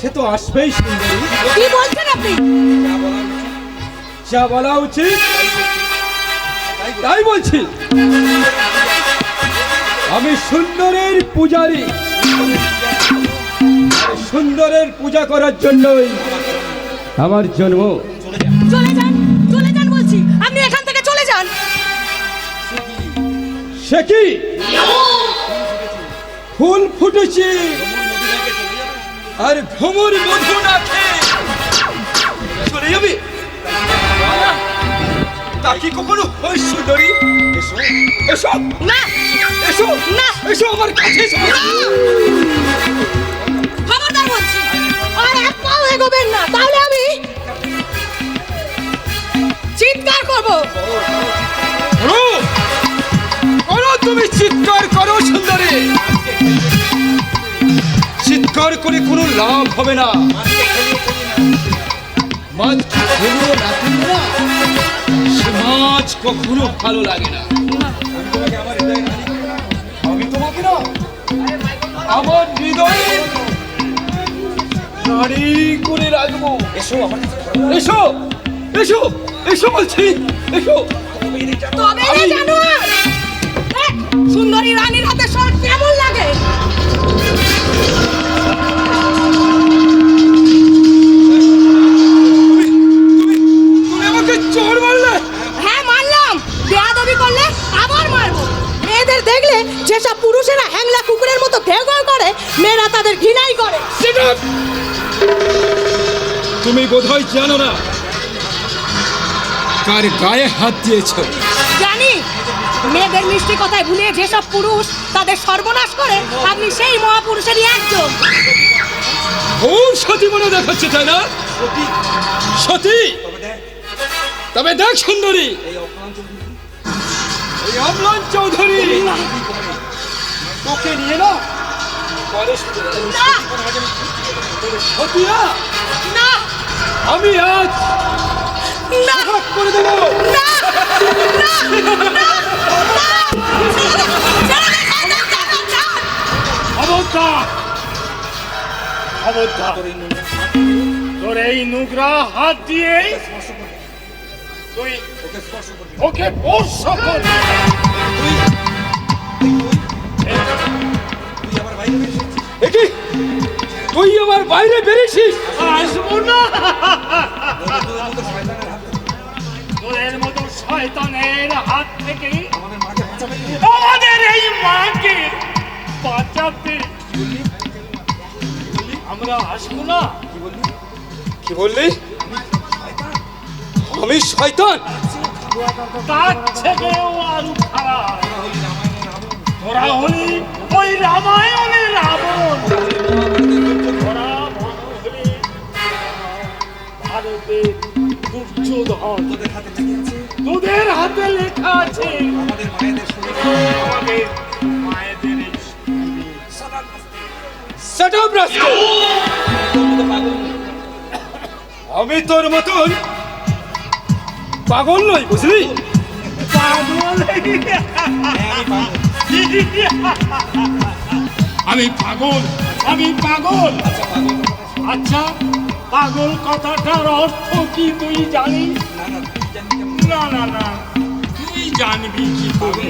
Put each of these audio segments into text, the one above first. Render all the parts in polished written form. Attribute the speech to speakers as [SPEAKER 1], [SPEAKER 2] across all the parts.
[SPEAKER 1] সে তো আসবেই সুন্দরী।
[SPEAKER 2] কি বলছেন আপনি?
[SPEAKER 1] যা বলা উচিত তাই বলছি। আমি সুন্দরের পূজারী, সুন্দরের পূজা করার জন্যই আমার জন্ম।
[SPEAKER 2] চলে যান, চলে যান বলছি, আপনি এখান থেকে চলে যান।
[SPEAKER 1] সে কি ফুল ফুটেছে আর ভ্রমর মধু না খেয়ে চলে যাবি? তা কি কখনো হয় সুন্দরী? এসো এসো
[SPEAKER 2] না,
[SPEAKER 1] এসো
[SPEAKER 2] না,
[SPEAKER 1] এসো আমার কাছে এসো।
[SPEAKER 2] খবরদার বলছি, আর এক পাও এগোবেন না, তাহলে আমি চিৎকার করবো।
[SPEAKER 1] করো করো, তুমি চিৎকার করো সুন্দরী। চিৎকার করে কোনো লাভ হবে না। মাছ খেলেও না খেলেও না, সে মাছ কখনো ভালো লাগে না। আমি তোমাকে না আমার হৃদয়ে নারী করে রাখবো। এসো আমার এসো এসো এসো বলছি, এসো।
[SPEAKER 2] তবে রে জানোয়ার, দেখ, সুন্দরী রানীর হাতে শট কেমন লাগে।
[SPEAKER 1] তুমি আমাকে চোর মারলে?
[SPEAKER 2] হ্যাঁ মারলাম, বেয়াদবি করলে আবার মারবো। মেয়েদের দেখলে যেসব পুরুষেরা হ্যাংলা কুকুরের মতো ঘেউ ঘেউ করে, মেয়েরা তাদের ঘৃণাই করে।
[SPEAKER 1] সেটা তুমি বোধহয় জানো না কার গায়ে হাত দিয়েছ।
[SPEAKER 2] জানি, মেয়েদের মিষ্টি কথায় ভুলিয়ে যেসব পুরুষ তাদের সর্বনাশ করে, আপনি সেই মহাপুরুষেরই একজন।
[SPEAKER 1] খুব সতী মনে দেখাচ্ছে, তাই না? সতী? তবে দেখ সুন্দরী, এই অম্লান চৌধুরী তোকে নিয়ে না
[SPEAKER 2] না,
[SPEAKER 1] সতী না,
[SPEAKER 2] না,
[SPEAKER 1] আমি আজ
[SPEAKER 2] না,
[SPEAKER 1] ভাগ করে দেবো।
[SPEAKER 2] না, না, না, না।
[SPEAKER 3] খবরদার, খবরদার, তোর এই নোংরা হাত দিয়ে তুই ওকে স্পর্শ করবি।
[SPEAKER 1] একি তুই আমার বাইরে বেরিয়েছিস?
[SPEAKER 3] আসবো না, তোদের মতো শয়তানের হাত থেকে আমাদের এই মাকে বাঁচাতে আমরা আসবো না।
[SPEAKER 1] কি বললি? আমি শয়তান?
[SPEAKER 3] তার থেকেও আরো খারাপ, তোরা হলি ওই রামায়ণের রাবণ, তোরা হলি ভারতের দুর্যোধন। তোদের হাতে লেখা আছে আমাদের মায়েদের
[SPEAKER 1] Shut up, rascal! আমি তোর মতন পাগল নই, বুঝলি?
[SPEAKER 3] আমি পাগল, আমি পাগল। আচ্ছা, পাগল কথাটার অর্থ কি তুই জানিস? না না না, তুই জানবি কি করে?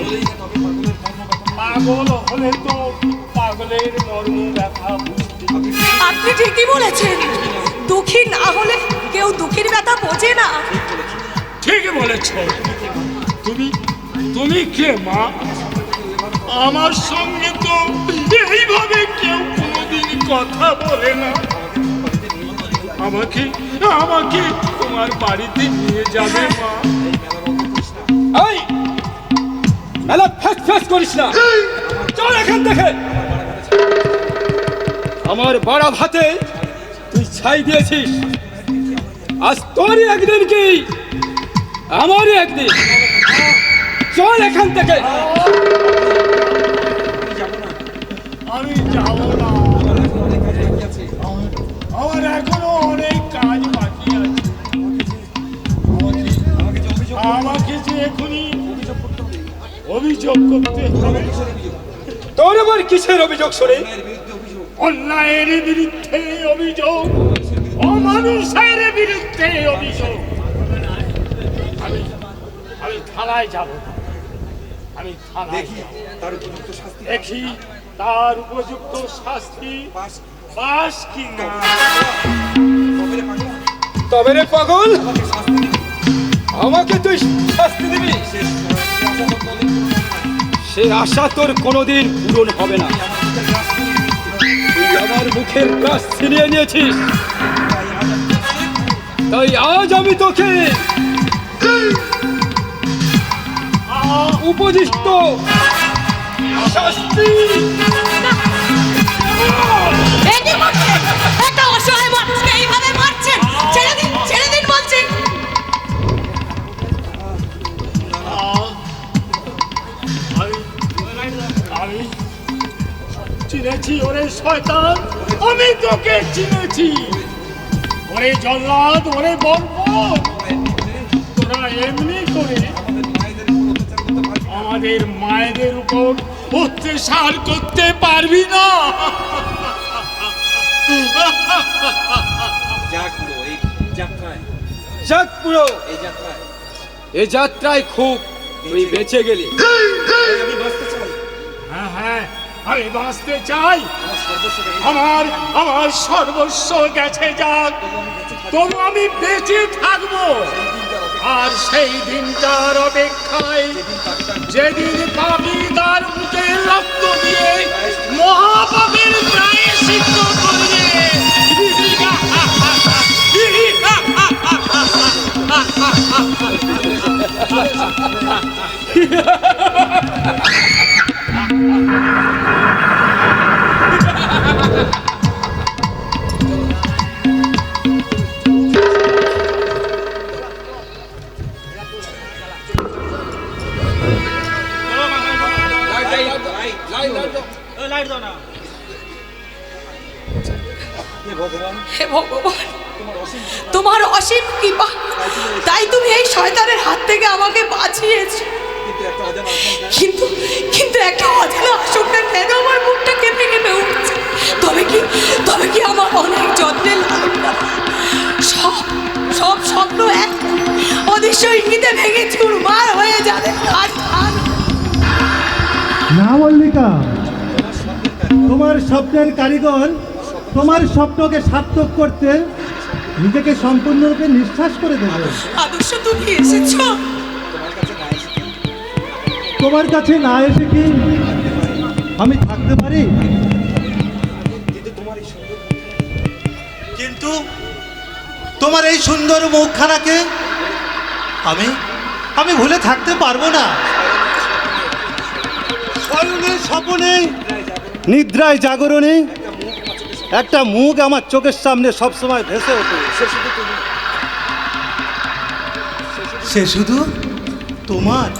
[SPEAKER 3] পাগল হলে তো পাগলের মর্ম ব্যথা বুঝতে হবে।
[SPEAKER 2] আপনি ঠিকই বলেছেন, দুঃখী না হলে কেউ দুঃখীর ব্যথা বোঝে না।
[SPEAKER 3] ঠিক বলেছ। তুমি তুমি কে মা? আমার সঙ্গে তো এইভাবে কেউ কোনোদিন কথা বলে না। আমাকে আমাকে তোমার বাড়িতে নিয়ে যাবে মা?
[SPEAKER 1] এই মেলা ফ্যাস করিস না, চল এখান থেকে। আমার বড় ভাতে তুই ছাই দিয়েছিস, আজ তোরই একদিন কি আমারই একদিন। চল এখান থেকে।
[SPEAKER 3] আমি যাব না, আমার এখনো অনেক কাজ বাকি আছে। আমাকে যে এখনই অভিযোগ করতে হবে।
[SPEAKER 1] তোর আবার কিসের অভিযোগ শুনে?
[SPEAKER 3] অন্যায়ের বিরুদ্ধে অভিযোগ, অমানুষের বিরুদ্ধে অভিযোগ। আমি আমি থানায় যাব, আমি থানায় যাব।
[SPEAKER 1] তার উপযুক্ত শাস্তি
[SPEAKER 3] দেখি তার উপযুক্ত শাস্তি পাস কি না।
[SPEAKER 1] তবে রে পাগল, আমাকে তুই শাস্তি দিবি? সে আশা তোর কোনোদিন পূরণ হবে না। তুই আমার মুখের কাজ ছিনিয়ে নিয়েছিস, তাই আজ আমি তোকে উপযুক্ত শাস্তি
[SPEAKER 2] এই কি করছেন? একটা অসহায় মানুষকে এইভাবে মারছেন। ছেড়ে দিন, ছেড়ে দিন বলছি।
[SPEAKER 3] আমি চিনেছি ওরে শয়তান, আমি তোকে চিনেছি। ওরে জল্লাদ, ওরে বর্বর, তোরা এমনি করে আমাদের মায়েদের উপর অত্যাচার করতে পারবি না।
[SPEAKER 1] যাক পুরো, এই যাত্রায় খুব তুই বেঁচে গেলি।
[SPEAKER 3] হ্যাঁ হ্যাঁ, আমি বাঁচতে চাই। আমার আমার সর্বস্ব গেছে যাক, তবু আমি বেঁচে থাকবো। আর সেই দিনটার অপেক্ষায়, যেদিন পাপী তার মুখে রক্ত দিয়ে মহাপাপের প্রায়শ্চিত্ত করবে।
[SPEAKER 2] হে ভগবান, তোমার অসীম কৃপা, তাই তুমি এই শয়তানের হাত থেকে আমাকে বাঁচিয়েছো। কিন্তু কিন্তু একটা অজানা আশঙ্কা কেন আমার মুখটা কেঁপে কেঁপে উঠছে। তবে কি আমার অনেক যত্নের লালন পালন সব সব স্বপ্ন এক অদৃশ্য ইঙ্গিতে ভেঙে চুরমার হয়ে যাবে। আর
[SPEAKER 4] না মল্লিকা, তোমার স্বপ্নের কারিগর তোমার স্বপ্নকে সার্থক করতে নিজেকে সম্পূর্ণরূপে নিঃশ্বাস করে দেবে।
[SPEAKER 2] আদর্শ, তুমি এসেছো।
[SPEAKER 4] তোমার কাছে না এসে কি আমি থাকতে পারি? কিন্তু তোমার এই সুন্দর মুখখানাকে আমি আমি ভুলে থাকতে পারবো না। স্বয়নে স্বপনে নিদ্রায় জাগরণে একটা মুখ আমার চোখের সামনে সবসময় ভেসে ওঠে। সে শুধু তোমার।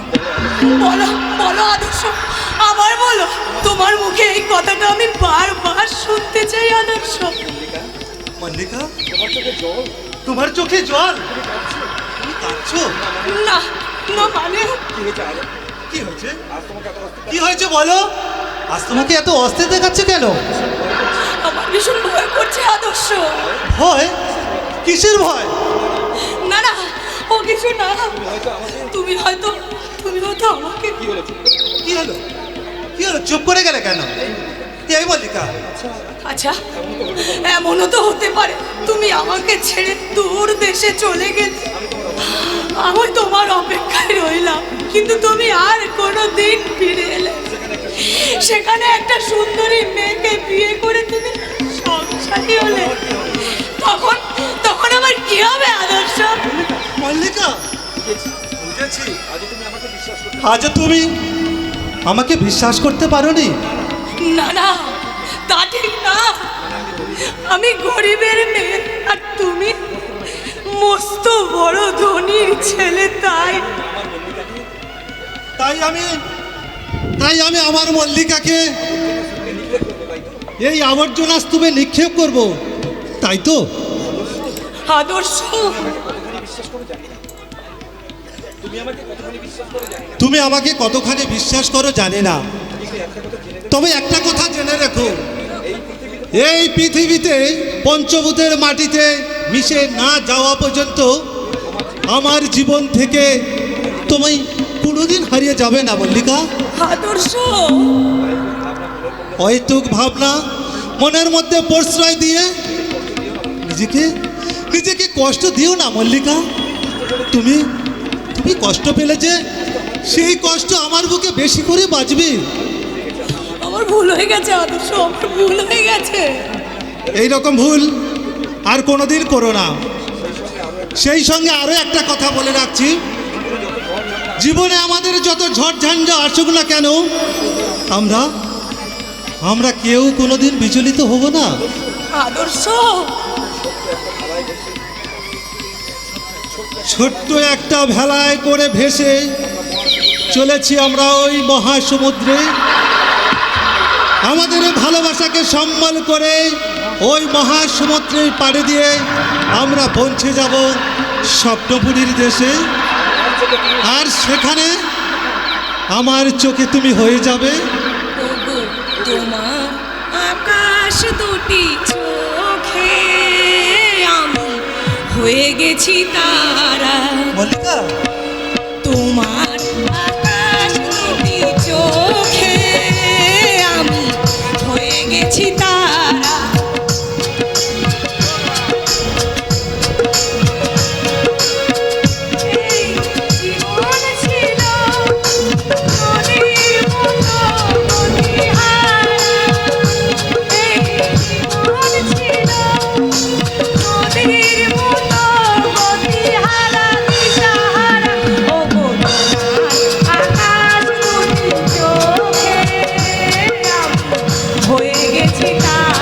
[SPEAKER 2] বলো বলো আদর্শ, আবার বলো। তোমার মুখে এই কথাটা আমি বারবার শুনতে চাই আদর্শ।
[SPEAKER 4] মল্লিকা, তোমার চোখে জল? তুমি কাঁদছো?
[SPEAKER 2] না না, মানে
[SPEAKER 4] কি হয়েছে? কি হয়েছে বলো? আজ তোমাকে এত অস্থির দেখাচ্ছে কেন?
[SPEAKER 2] আমার ভীষণ ভয় করছে আদর্শ।
[SPEAKER 4] ভয়? কিসের ভয়?
[SPEAKER 2] না না, ও কিছু না। তুমি হয়তো আমাকে
[SPEAKER 4] কি হলো? কি হলো? চুপ করে গেলে কেন? এই মল্লিকা,
[SPEAKER 2] আচ্ছা, এমনও তো হতে পারে তুমি আমাকে ছেড়ে দূর দেশে চলে গেলে। আমি তোমার অপেক্ষায় রইলাম, কিন্তু তুমি আর কোনো দিন ফিরে এলে। সেখানে একটা সুন্দরী মেয়েকে বিয়ে করে তুমি সংসারী হলে। তখন আমার কি হবে আদর্শ?
[SPEAKER 4] মল্লিকা, আজ তুমি আমাকে বিশ্বাস করতে পারোনি?
[SPEAKER 2] না না, তা ঠিক না। আমি গরিবের মেয়ে, আর তুমি মস্ত বড় ধনীর ছেলে।
[SPEAKER 4] তাই আমি আমার মল্লিকাকে এই আবর্জনা স্তূপে নিক্ষেপ করব, তাই তো?
[SPEAKER 2] আদর্শ,
[SPEAKER 4] তুমি আমাকে কতখানি বিশ্বাস করো জানি না, তবে একটা কথা জেনে রেখো, এই পৃথিবীতে পঞ্চভূতের মাটিতে মিশে না যাওয়া পর্যন্ত আমার জীবন থেকে তুমি কোনোদিন হারিয়ে যাবে না মল্লিকা।
[SPEAKER 2] আদর্শ,
[SPEAKER 4] অহেতুক ভাবনা মনের মধ্যে প্রশ্রয় দিয়ে নিজেকে নিজেকে কষ্ট দিও না মল্লিকা। তুমি তুমি কষ্ট পেলে যে সেই কষ্ট আমার বুকে বেশি করে বাজবে।
[SPEAKER 2] আমার ভুল হয়ে গেছে আদর্শ, আমার ভুল হয়ে গেছে।
[SPEAKER 4] এই রকম ভুল আর কোনোদিন করো না। সেই সঙ্গে আরো একটা কথা বলে রাখছি, জীবনে আমাদের যত ঝড় ঝঞ্ঝা আসুক না কেন, আমরা কেউ কোনোদিন বিচলিত হব না।
[SPEAKER 2] আদর্শ,
[SPEAKER 4] ছোট্ট একটা ভেলায় করে ভেসে চলেছি আমরা ওই মহাসমুদ্রে। আমাদের ভালোবাসাকে সম্মান করে ওই মহাসমুদ্রে পাড়ি দিয়ে আমরা পৌঁছে যাব স্বপ্নপুরীর দেশে। আর সেখানে আমার চোখে তুমি হয়ে যাবে।
[SPEAKER 2] ওগো তোমার আকাশ দুটি চোখে আমি হয়ে গেছি তারা।
[SPEAKER 4] মল্লিকা,
[SPEAKER 2] তোমার আকাশ দুটি চোখে আমি হয়ে গেছি তারা। এই জীবন ছিল নদীর মতো গতিহারা। এই জীবন ছিল নদীর মতো গতিহারা, দিশাহারা। ওগো তোমার আকাশ দুটি চোখে আমি হয়ে গেছি তারা।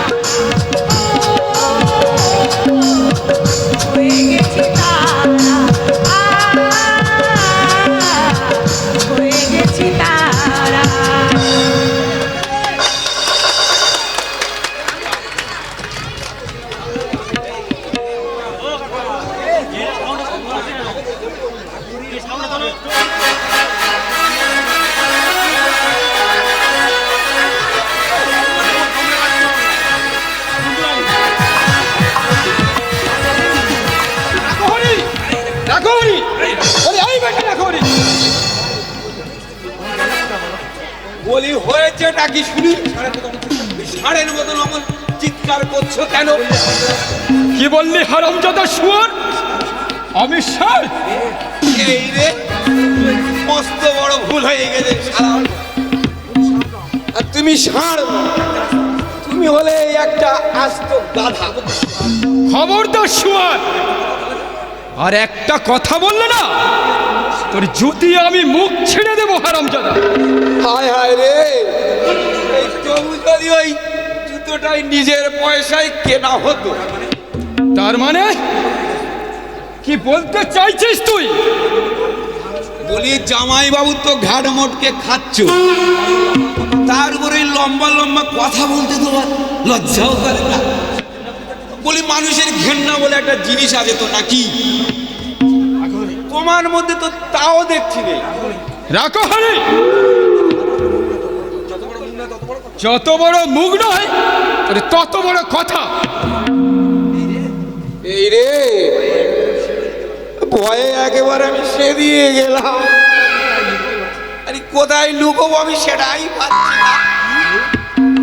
[SPEAKER 2] হয়ে গেছি তারা, হয়ে গেছি তারা।
[SPEAKER 1] রাখো হরি, রাখো হরি, বলি এই বেটা রাখো হরি। বলি হয়েছেটা কি শুনি? ষাঁড়ের মতন আমার চিৎকার করছো কেন? কি বললি হারামজাদা শুয়োর? আমি ষাঁড়? এই রে, মস্ত বড় ভুল হয়ে গেছে শালা। আর তুমি ষাঁড়, তুমি হলে একটা আস্ত গাধা। খবরদার শুয়োর, আর একটা কথা বললে না তোর জুতি আমি মুখ ছেড়ে দেবো হারামজাদা। হায় হায় রে, এই তবু যদি ওই জুতোটাই নিজের পয়সায় কেনা হতো। তার মানে কি বলতে চাইছিস তুই? বলি জামাই বাবু তো ঘাট মোটকে খাচ্ছ, তার উপরে লম্বা লম্বা কথা বলতে তোমার লজ্জাও করে না? বলি মানুষের ঘেন্না বলে একটা জিনিস আছে তো নাকি? তোমার মধ্যে তো তাও দেখছি নেই। রাখো হরি, যত বড় মুখ নয় তত বড় কথা। এই রে, ভয়ে একেবারে আমি সেদিয়ে গেলাম। আরে কোথায় লুকোবো আমি সেটাই পাচ্ছি না।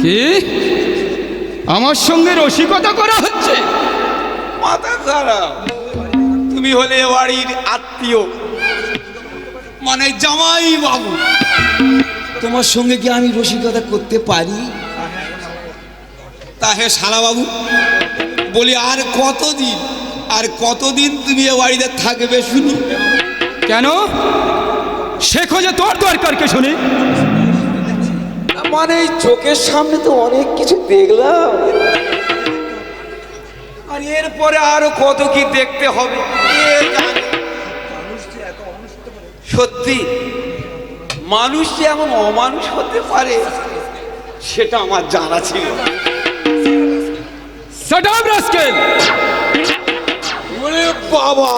[SPEAKER 1] কি আমার সঙ্গে রসিকতা করা হচ্ছে? মাথা খারাপ। তুমি হলে বাড়ির আত্মীয়, মানে জামাই বাবু, তোমার সঙ্গে কি আমি রসিকতা করতে পারি? তা হে শালা বাবু, বলি আর কতদিন তুমি এ বাড়িতে থাকবে শুনি? কেন সে খোঁজে তোর দরকার কে শুনি? মানে এই চোখের সামনে তো অনেক কিছু দেখলাম, আর এরপরে আরো কত কি দেখতে হবে কে জানে। সত্যি মানুষ যে এমন অমানুষ হতে পারে সেটা আমার জানা ছিল না। বাবা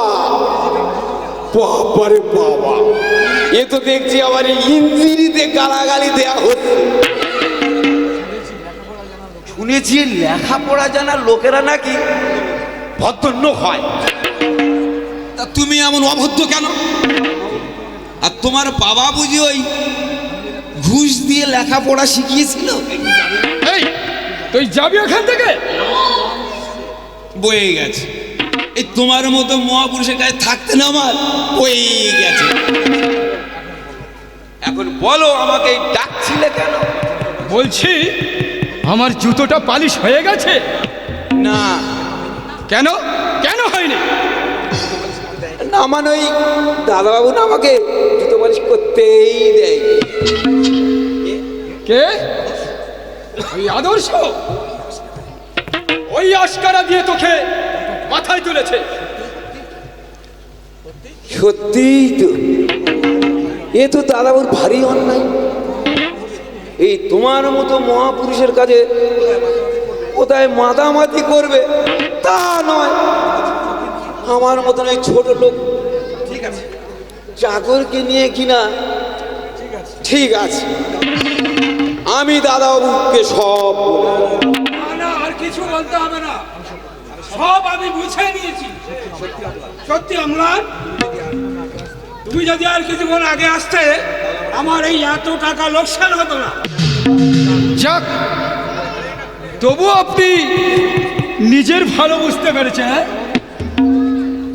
[SPEAKER 1] বাবারে বাবা, এ তো দেখছি আবার ইঞ্জিরিতে গালাগালি দেয়া হচ্ছে। শুনেছি লেখাপড়া জানা লোকেরা নাকি ভদ্র হয়। তা তুমি এমন অভদ্র কেন? আর তোমার বাবা বুঝি ওই ঘুষ দিয়ে লেখাপড়া শিখিয়েছিল?
[SPEAKER 3] এই তুই যাবি এখান থেকে?
[SPEAKER 1] বয়ে গেছে। এই তোমার মতো মহাপুরুষের কাছে থাকতে না আমার বয়ে গেছে। এখন বলো আমাকে ডাকছিলে কেন?
[SPEAKER 3] বলছি আমার জুতোটা পালিশ হয়ে গেছে।
[SPEAKER 1] না
[SPEAKER 3] কেন কেন হয়নি?
[SPEAKER 1] না মানে ওই দাদাবাবু না আমাকে জুতো পালিশ করতেই দেয়।
[SPEAKER 3] কে? ওই আদর্শ ওই আস্কারা দিয়ে তোকে মাথায় তুলেছে।
[SPEAKER 1] সত্যিই তো, এ তো দাদাবাবুর ভারী অন্যায়। এই তোমার মতো মহাপুরুষের কাছে কোথায় মাতামাতি করবে তা নয়, আমার মতন ওই ছোট লোক চাকরকে নিয়ে কিনা। ঠিক আছে, আমি দাদাবাবুকে সব বলবো।
[SPEAKER 3] না আর কিছু বলতে হবে না, সব আমি বুঝে নিয়েছি। সত্যি অম্লান, তুমি যদি আর কিছুক্ষণ আগে আসতে আমার এই এত টাকা লোকসান হতো না। যাক, তবু আপনি নিজের ভালো বুঝতে পেরেছেন।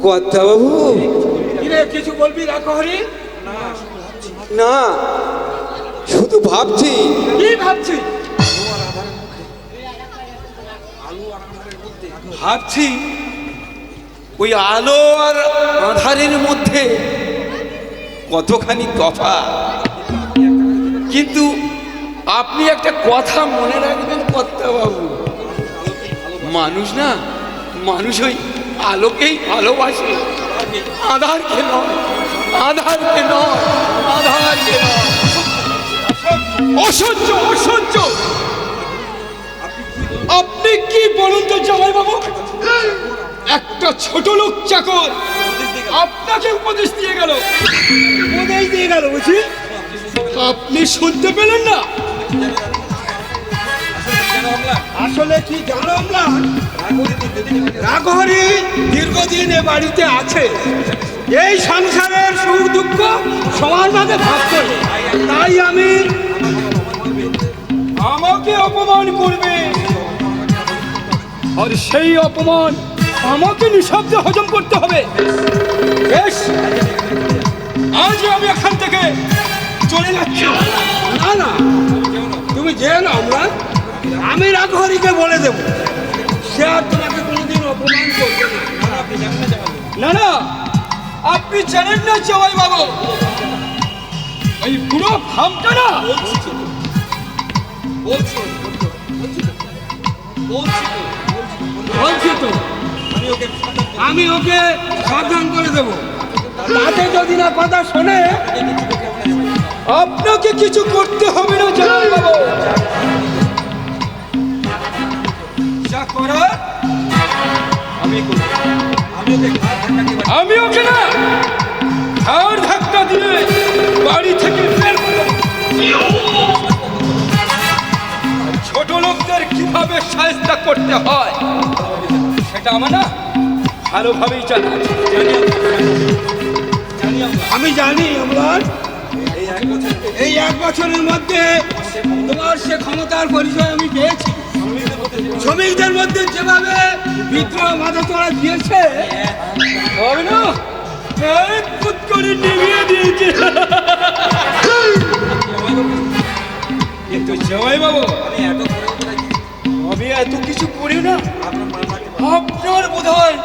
[SPEAKER 1] কথা বাবু,
[SPEAKER 3] কিরে কিছু বলবি? রাখো হরি।
[SPEAKER 1] না শুধু ভাবছি।
[SPEAKER 3] কি ভাবছি?
[SPEAKER 1] ভাবছি ওই আলো আর আঁধারের মধ্যে কতখানি তফাৎ। কিন্তু আপনি একটা কথা মনে রাখবেন কর্তাবাবু, মানুষ না, মানুষ ওই আলোকেই ভালোবাসে, আঁধারকে নয়, আঁধারকে নয়, আঁধারকে নয়।
[SPEAKER 3] অসহ্য অসহ্য! আপনি কি বলুন তো জামাই বাবু? একটা ছোট লোক চাকর আপনাকে উপদেশ দিয়ে গেল। উপদেশ দিয়ে গেল বুঝি? আপনি শুনতে পেলেন না? আসলে কি জানো অম্লান, রাঘহরি দীর্ঘদিন এ বাড়িতে আছে। এই সংসারের সুখ দুঃখ সমান ভাগে ভাগ করে, তাই আমাকে অপমান করবে, আর সেই অপমান আমাকে নিঃশব্দে হজম করতে হবে। বেশ, আজ আমি এখান থেকে চলে যাচ্ছি। না না, তুমি যেও না অম্লান, আমি রাঘহরিকে বলে দেব, সে আর তোমাকে কোনোদিন অপমান করবে না। না না, আপনি জানেন না জামাই বাবু, ওই পুরো ফার্মটা না, বলছি তো আমি ওকে সাবধান করে দেব। তাতে যদি না কথা শোনে, আপনাকে কিছু করতে হবে না জামাই বাবু। যা করার আমি ওকে না ঘাড় ধাক্কা দিয়ে বাড়ি থেকে বের করে দেব। ছোট লোকদের কিভাবে সাহায্য করতে হয় সেটা আমার না ভালোভাবেই জানা আছে। আমি জানি অম্লান, এই এক বছরের মধ্যে তোমার সে ক্ষমতার পরিচয় আমি পেয়েছি। শ্রমিকদের মধ্যে যেভাবে বিদ্রোহ মাথা তোলা দিয়েছে, হবে না ফুট করে নিভিয়ে দিয়েছে। কিন্তু জামাই বাবু, আমি এত কিছু করি না, আপনার বোধ হয়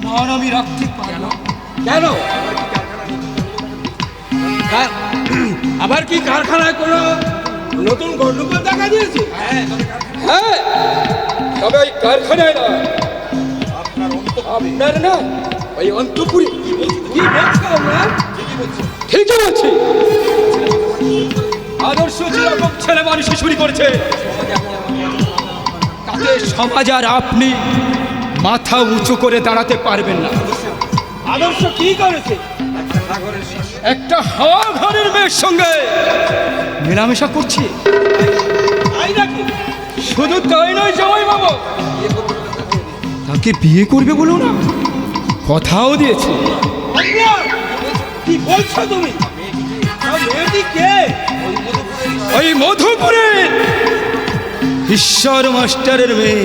[SPEAKER 3] মান আমি রাখতে পারি না। কেন? আবার কি কারখানায় কোনো নতুন গণ্ডগোল দেখা দিয়েছে? হ্যাঁ, তবে ওই কারখানায় না, আপনার না ওই অন্তপুরে। কি বলছো আমরা? ঠিকই বলছি। আদর্শ যেরকম ছেলে মানুষে শুরু করেছে, তাতে সমাজ আর আপনি মাথা উঁচু করে দাঁড়াতে পারবেন না। আদর্শ কি করেছে? একটা হাওয়া ঘরের মেয়ের সঙ্গে মেলামেশা করছে।
[SPEAKER 1] শুধু তাই নয় জামাই বাবা, তাকে বিয়ে করবে বলো না, কথাও দিয়েছে।
[SPEAKER 3] কি বলছো তুমি? মেয়েটি কে?
[SPEAKER 1] ওই মধুপুরের ঈশ্বর মাস্টারের মেয়ে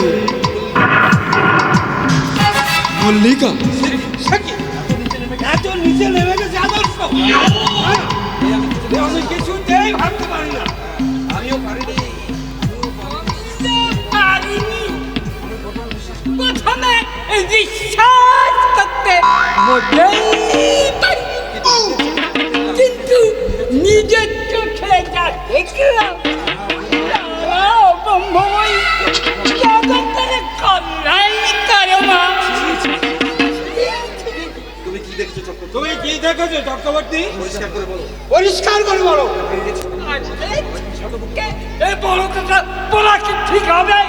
[SPEAKER 1] মল্লিকা।
[SPEAKER 3] এত নিচে নেমে গেছে আদর্শ, আমি কিছুতেই ভাবতে পারি না। আমিও পারিনি।
[SPEAKER 5] প্রথমে বিশ্বাস করতে মোটেই পারিনি। কিন্তু নিজের চোখে যা দেখলাম, জগতের কল্যাণ করো মা।
[SPEAKER 3] তুমি কি দেখেছো চক্রবর্তী? পরিষ্কার করে বলো।
[SPEAKER 5] এই বড় কথা বলা কি ঠিক হবে?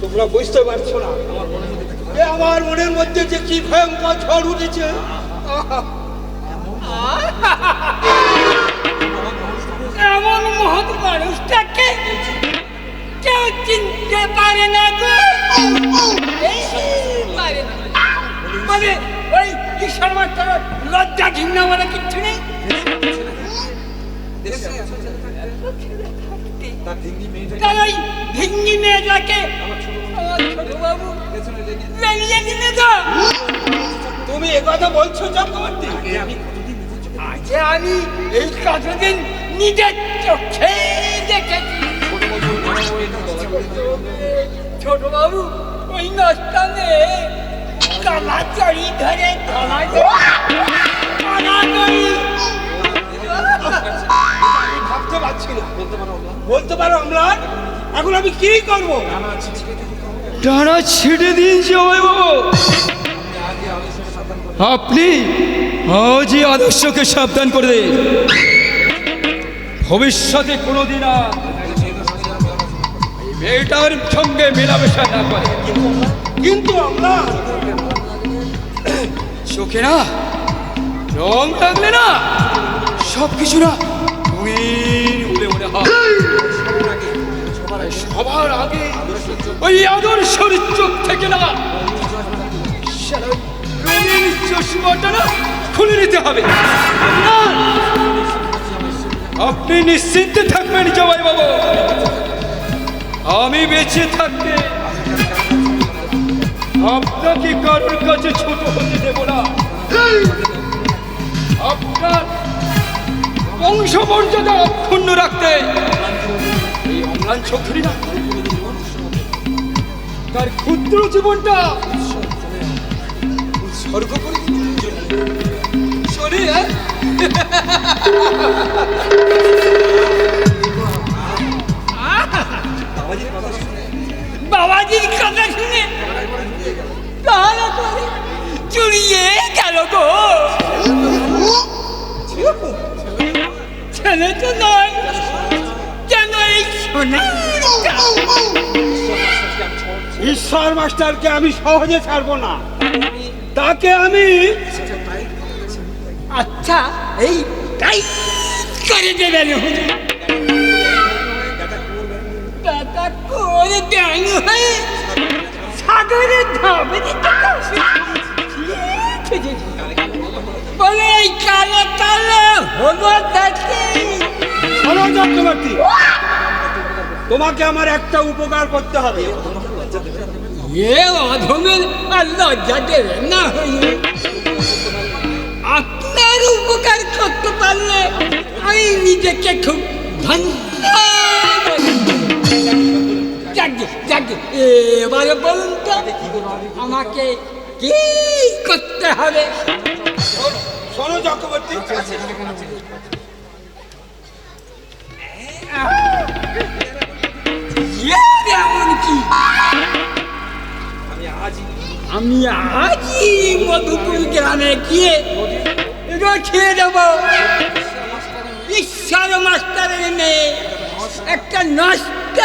[SPEAKER 3] তোমরা বুঝতে পারছো না আমার মনের মধ্যে যে কি ভয়ঙ্কর ঝড় উঠেছে।
[SPEAKER 5] এমন মহৎ মানুষটাকে কেউ চিনতে পারে না গো। পারে না মানে ওই ঈশ্বর মাত্র লজ্জা ঘৃণা বলে কিচ্ছু নেই। তার ওই ভিঙ্গি মেয়েটাকে আমার ছোট বাবু বেরিয়ে দিলে তো।
[SPEAKER 3] তুমি একথা বলছো চক্রবর্তী?
[SPEAKER 5] আজ আমি এই কতদিন নিজের চোখে দেখেছি। ছোট বাবু ওই নষ্টানে কালাচড়ি ধরে
[SPEAKER 3] ভাবতে পারছি না। বলতে পারো আমরা এখন আমি কি করবো?
[SPEAKER 1] ডানা ছিঁড়ে দিন জামাই বাবা, আপনি আজই আদর্শকে সাবধান করে দিন, ভবিষ্যতে কোনোদিন আর মেয়েটার সঙ্গে মেলামেশা না করে।
[SPEAKER 3] কিন্তু আমরা
[SPEAKER 1] চোখে না রং লাগলে না সব কিছু না রঙিন বলে মনে হয়। সবার আগে ওই আদর্শের চোখ থেকে না রঙিন চশমাটা না খুলে নিতে হবে। আপনি নিশ্চিন্তে থাকবেন জামাই বাবু, আমি বেঁচে থাকতে আপনাকে কারোর কাছে ছোট হতে দেব না। আপনার বংশমর্যাদা অক্ষুণ্ণ রাখতে এই অম্লান চৌধুরী না তার ক্ষুদ্র জীবনটা উৎসর্গ করে শোনে।
[SPEAKER 5] বাবাজির কথা শুনে তাহলে চুরিয়ে গেল গো। ছেলে তো নয় যেন এই সোনার।
[SPEAKER 3] ঈশ্বর মাস্টারকে আমি সহজে ছাড়বো না, তাকে আমি
[SPEAKER 5] আচ্ছা এই তাই করে দেবেন হুজুর। দাদা করে দেন হয়ে সাগরে ধাবে দিতে বলে এই কালে কালে হলো দেখি।
[SPEAKER 3] শোনো চক্রবর্তী, তোমাকে আমার একটা উপকার করতে হবে।
[SPEAKER 5] এ অধমের আর লজ্জা দেবেন না হয়ে আপনার উপকার করতে পারলে আমি নিজেকে খুব ধন্য। যাকে এবারে বলুন তো আমাকে কি করতে হবে?
[SPEAKER 3] শোনো চক্রবর্তী,
[SPEAKER 5] এমন কি আমি আজই মধুপুর গ্রামে গিয়ে খেয়ে দেব ঈশ্বর মাস্টারের মেয়ে একটা নষ্ট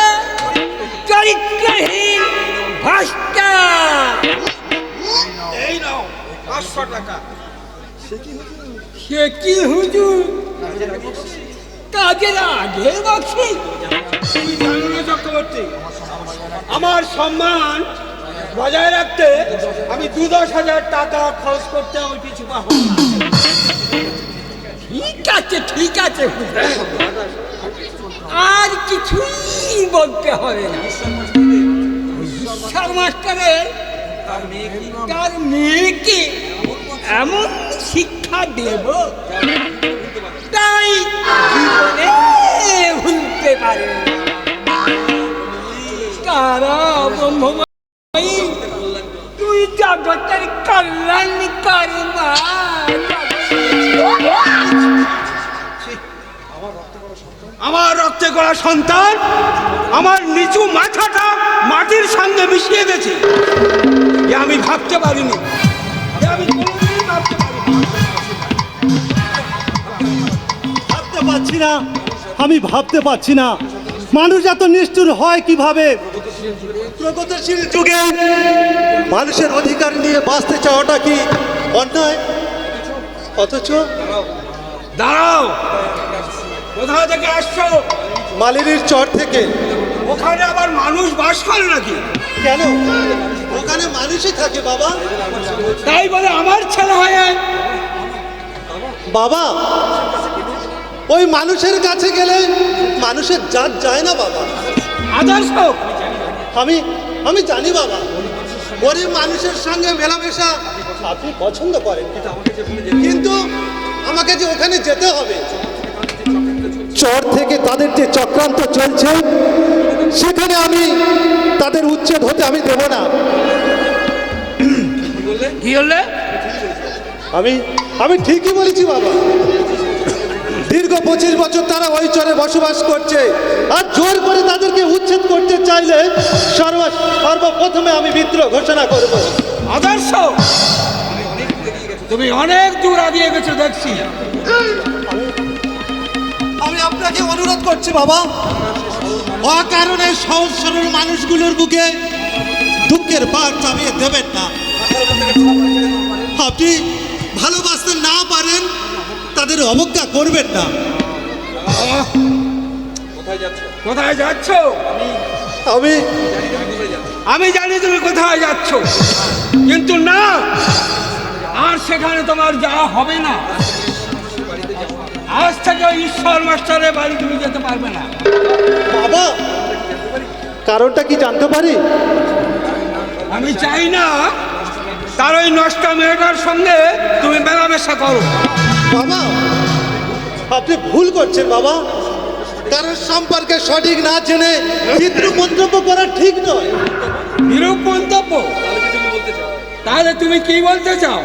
[SPEAKER 5] চরিত্রহীন ভ্রষ্টা।
[SPEAKER 3] এই নাও 500 টাকা।
[SPEAKER 5] সে কি হুজুর কাজের আগে বক্সি?
[SPEAKER 1] আমার সম্মান বজায় রাখতে আমি 2-10 হাজার টাকা খরচ করতে আমি পিছু পাবো না।
[SPEAKER 5] ঠিক আছে আর কিছুই বলতে হবে না। ঈশ্বর মাস্টারের তার মেয়েকে এমন শিক্ষা দেব তাই জীবনে ভুলতে পারে না। তারা ব্রহ্মময়ী, তুই জগতের কল্যাণ কর মা।
[SPEAKER 1] আমার রক্তে গড়া সন্তান আমার নিচু মাথাটা মাটির সঙ্গে মিশিয়ে গেছে, এ আমি ভাবতে পারিনি, এ আমি কোনোদিনই ভাবতে পারিনি।
[SPEAKER 4] ভাবতে পারছি না, আমি ভাবতে পারছি না মানুষ এত নিষ্ঠুর হয় কিভাবে। প্রগতিশীল যুগে মানুষের অধিকার নিয়ে বাঁচতে চাওয়াটা কি অন্যায়? অথচ
[SPEAKER 1] দাঁড়াও, কোথা থেকে আসছো?
[SPEAKER 4] মালিনীর চর থেকে।
[SPEAKER 1] ওখানে আবার মানুষ বাস করে নাকি?
[SPEAKER 4] কেন? ওখানে মানুষই থাকে বাবা।
[SPEAKER 1] তাই বলে আমার ছেলে হয়ে
[SPEAKER 4] বাবা, ওই মানুষের কাছে গেলে মানুষের জাত যায় না বাবা।
[SPEAKER 1] আদর্শ
[SPEAKER 4] আমি জানি বাবা, গরিব মানুষের সঙ্গে মেলামেশা আপনি পছন্দ করেন, কিন্তু আমাকে যে ওখানে যেতে হবে, চর থেকে তাদের যে চক্রান্ত চলছে সেখানে আমি তাদের উচ্ছেদ হতে আমি দেব না।
[SPEAKER 1] কি হলে?
[SPEAKER 4] আমি ঠিকই বলেছি বাবা। দীর্ঘ 25 বছর তারা ওই চরে বসবাস করছে, আর জোর করে তাদেরকে উচ্ছেদ করতে চাইলে সর্বপ্রথমে আমি বিদ্রোহ ঘোষণা করব।
[SPEAKER 1] আদর্শ, তুমি অনেক দূর আগিয়ে গেছো দেখছি।
[SPEAKER 4] আমি আপনাকে অনুরোধ করছি বাবা, অকারণে সহজ সরল মানুষগুলোর বুকে দুঃখের পার চাপিয়ে দেবেন না। আপনি ভালোবাসতে না পারেন, তাদের অবজ্ঞা করবেন না।
[SPEAKER 1] কোথায় যাচ্ছ?
[SPEAKER 4] আমি
[SPEAKER 1] আমি জানি তুমি কোথায় যাচ্ছ, কিন্তু না, আর সেখানে তোমার যাওয়া হবে না। আজ থেকে ওই ঈশ্বর মাস্টারের বাড়ি তুমি যেতে পারবে না।
[SPEAKER 4] বাবা, কারণটা কি জানতে পারি?
[SPEAKER 1] আমি চাই না তার ওই নষ্টা মেয়েটার সঙ্গে তুমি মেলামেশা করো।
[SPEAKER 4] বাবা, আপনি ভুল করছেন বাবা। কারণ সম্পর্কে সঠিক না জেনে বিদ্রূপ মন্তব্য করা ঠিক নয়।
[SPEAKER 1] বিরূপ মন্তব্য? তাহলে তুমি কি বলতে চাও?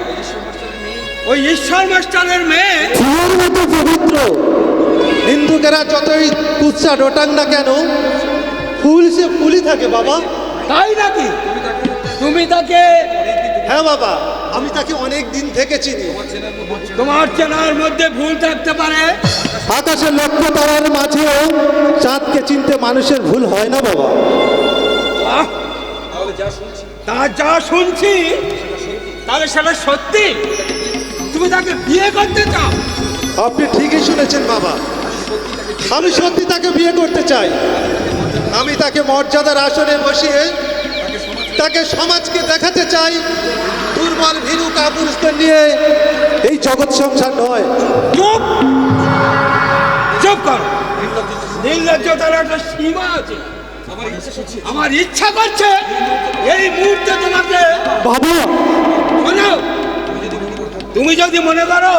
[SPEAKER 1] ওই ঈশ্বর মাস্টারের মেয়ে
[SPEAKER 4] ফুলের মতো পবিত্র। হিন্দুকেরা যতই কুৎসা ডোটাং না কেন, ফুল সে ফুলই থাকে বাবা।
[SPEAKER 1] তাই নাকি? তুমি তাকে?
[SPEAKER 4] হ্যাঁ বাবা, আমি তাকে অনেক দিন থেকে চিনি।
[SPEAKER 1] তোমার চেনার মধ্যে ভুল থাকতে পারে।
[SPEAKER 4] আকাশের লক্ষ্য তারার মাঝেও চাঁদকে চিনতে মানুষের ভুল হয় না বাবা।
[SPEAKER 1] আহ, তা যা শুনছি তাহলে সেটা সত্যি? তুমি তাকে বিয়ে করতে চাও?
[SPEAKER 4] আপনি ঠিকই শুনেছেন বাবা, আমি সত্যি তাকে বিয়ে করতে চাই। আমি তাকে মর্যাদার আসনে বসিয়ে তাকে সমাজকে দেখাতে চাই দুর্বল ভীরু কাপুরুষদের নিয়ে এই জগৎ সংসার নয়।
[SPEAKER 1] চুপ চুপ করো। নির্লজ্জতার একটা সীমা আছে। আমার ইচ্ছা করছে এই মুহূর্তে তোমাকে
[SPEAKER 4] বাবা,
[SPEAKER 1] শোনো, তুমি যদি মনে করো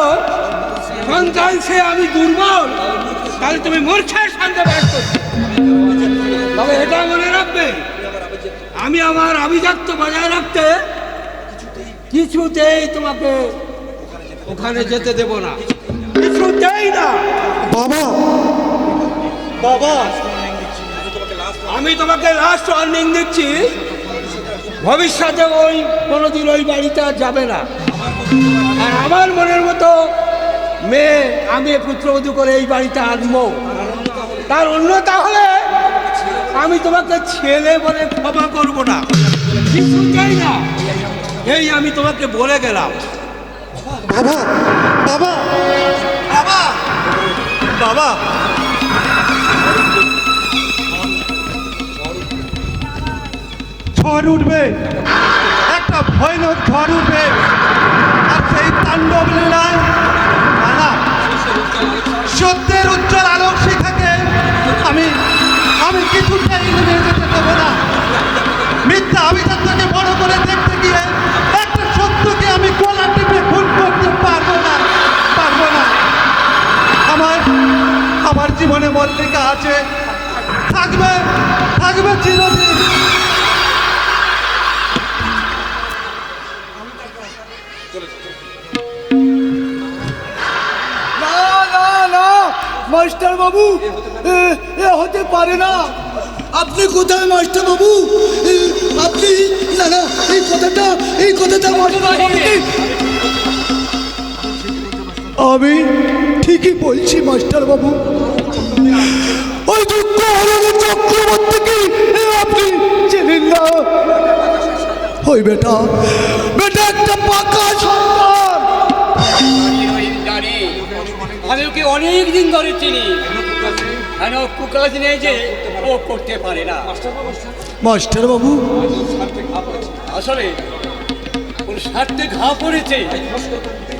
[SPEAKER 1] সন্তান সে আমি দুর্বল, তাহলে তুমি মূর্খের সঙ্গে বাস করছো। তবে এটা মনে রাখবে, আমি আমার আভিজাত্য বজায় রাখতে কিছুতেই তোমাকে ওখানে যেতে দেব না, কিছুতেই না।
[SPEAKER 4] বাবা, বাবা,
[SPEAKER 1] আমি তোমাকে লাস্ট ওয়ার্নিং দিচ্ছি, ভবিষ্যতে ওই কোনোদিন ওই বাড়িতে আর যাবে না। আর আমার মনের মতো মেয়ে আমি পুত্রবধূ করে এই বাড়িতে আনবো। তার অন্যতা হলে আমি তোমাকে ছেলে বলে ক্ষমা করবো না, কিছুতেই না। এই আমি তোমাকে বলে গেলাম।
[SPEAKER 4] বাবা, বাবা, বাবা, বাবা, ঝড় উঠবে, একটা ভয়ানক ঝড় উঠবে। আর সেই তাণ্ডব লীলায় না, সত্যের উজ্জ্বল আলোক শিখাকে আমি আমি কিছুতেই নিয়ে যেতে দেবো না। মিথ্যা আভিজাত্যকে বড় করে দেখতে গিয়ে একটা সত্যকে আমি গলা টিপে খুন করতে পারবো না। আমার জীবনে মল্লিকা আছে, থাকবে চিরদিন।
[SPEAKER 6] না না না মাস্টার বাবু, এ হতে পারে না। আপনি কোথায় মাস্টার বাবু? আপনি না না এই কথাটা মাস্টার বাবু, আমি ঠিকই বলছি মাস্টার বাবু। ওই দুঃখ হরণ চক্রবর্তীকে আপনি চেনেন না? ওই বেটা একটা পাকা সন্তান।
[SPEAKER 5] আমি ওকে অনেক দিন ধরে চিনি, কেন কুকাজ নেই যে ও করতে পারে না।
[SPEAKER 6] মাস্টার বাবু,
[SPEAKER 5] আসলে ওর স্বার্থে ঘা পড়েছে,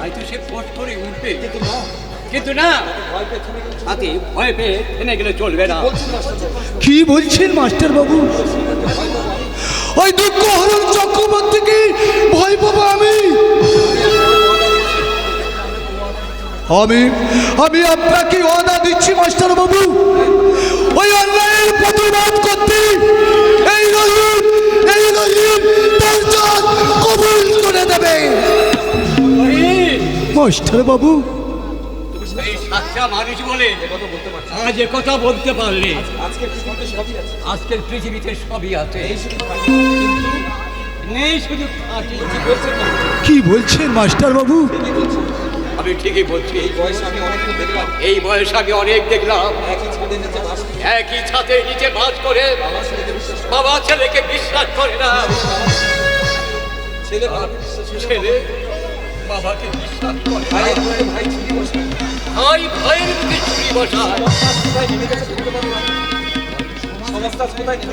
[SPEAKER 5] হয়তো সে ফট করে উঠবে, কিন্তু না, হাতে ভয় পেয়ে থেমে গেলে চলবে না।
[SPEAKER 6] কি বলছেন মাস্টার বাবু? ওই দুঃখ হরণ চক্রবর্তীকে ভয় পাবো আমি? আমি আপনাকে ওয়াদা দিচ্ছি মাস্টার বাবু, ওই অন্যায়ের প্রতিবাদ করতে এই রহিম তার জান কবুল করে দেবে মাস্টার বাবু।
[SPEAKER 5] এই সাচ্চা মানুষ বলে আজ কথা বলতে পারলে আজকের পৃথিবীতে সবই আছে, নেই শুধু খাঁটি।
[SPEAKER 6] কি বলছেন মাস্টার বাবু?
[SPEAKER 5] আমি ঠিকই বলছি, এই বয়স আমি অনেক দেখলাম একই ছাদের নিচে বাস করে বাবা ছেলেকে বিশ্বাস করে না, ছেলে বাবাকে বিশ্বাস করে ভাই ভাইয়ের মুখে ছুরি বসায়।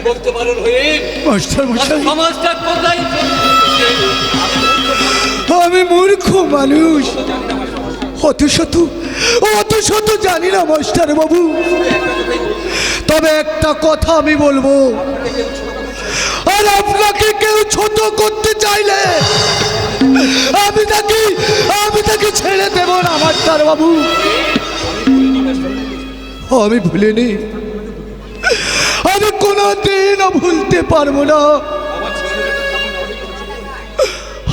[SPEAKER 5] বলতে পারেন হয়ে
[SPEAKER 6] মাস্টার মশাই,
[SPEAKER 5] সমাজটা কোথায়?
[SPEAKER 6] আমি মূর্খ মানুষ, অত শত জানি না মাস্টার বাবু। তবে একটা কথা আমি বলবো, আর আপনাকে কেউ ছোট করতে চাইলে আমি তাকে ছেড়ে দেব না মাস্টার বাবু। আমি ভুলিনি, আমি কোনোদিনও ভুলতে পারবো না।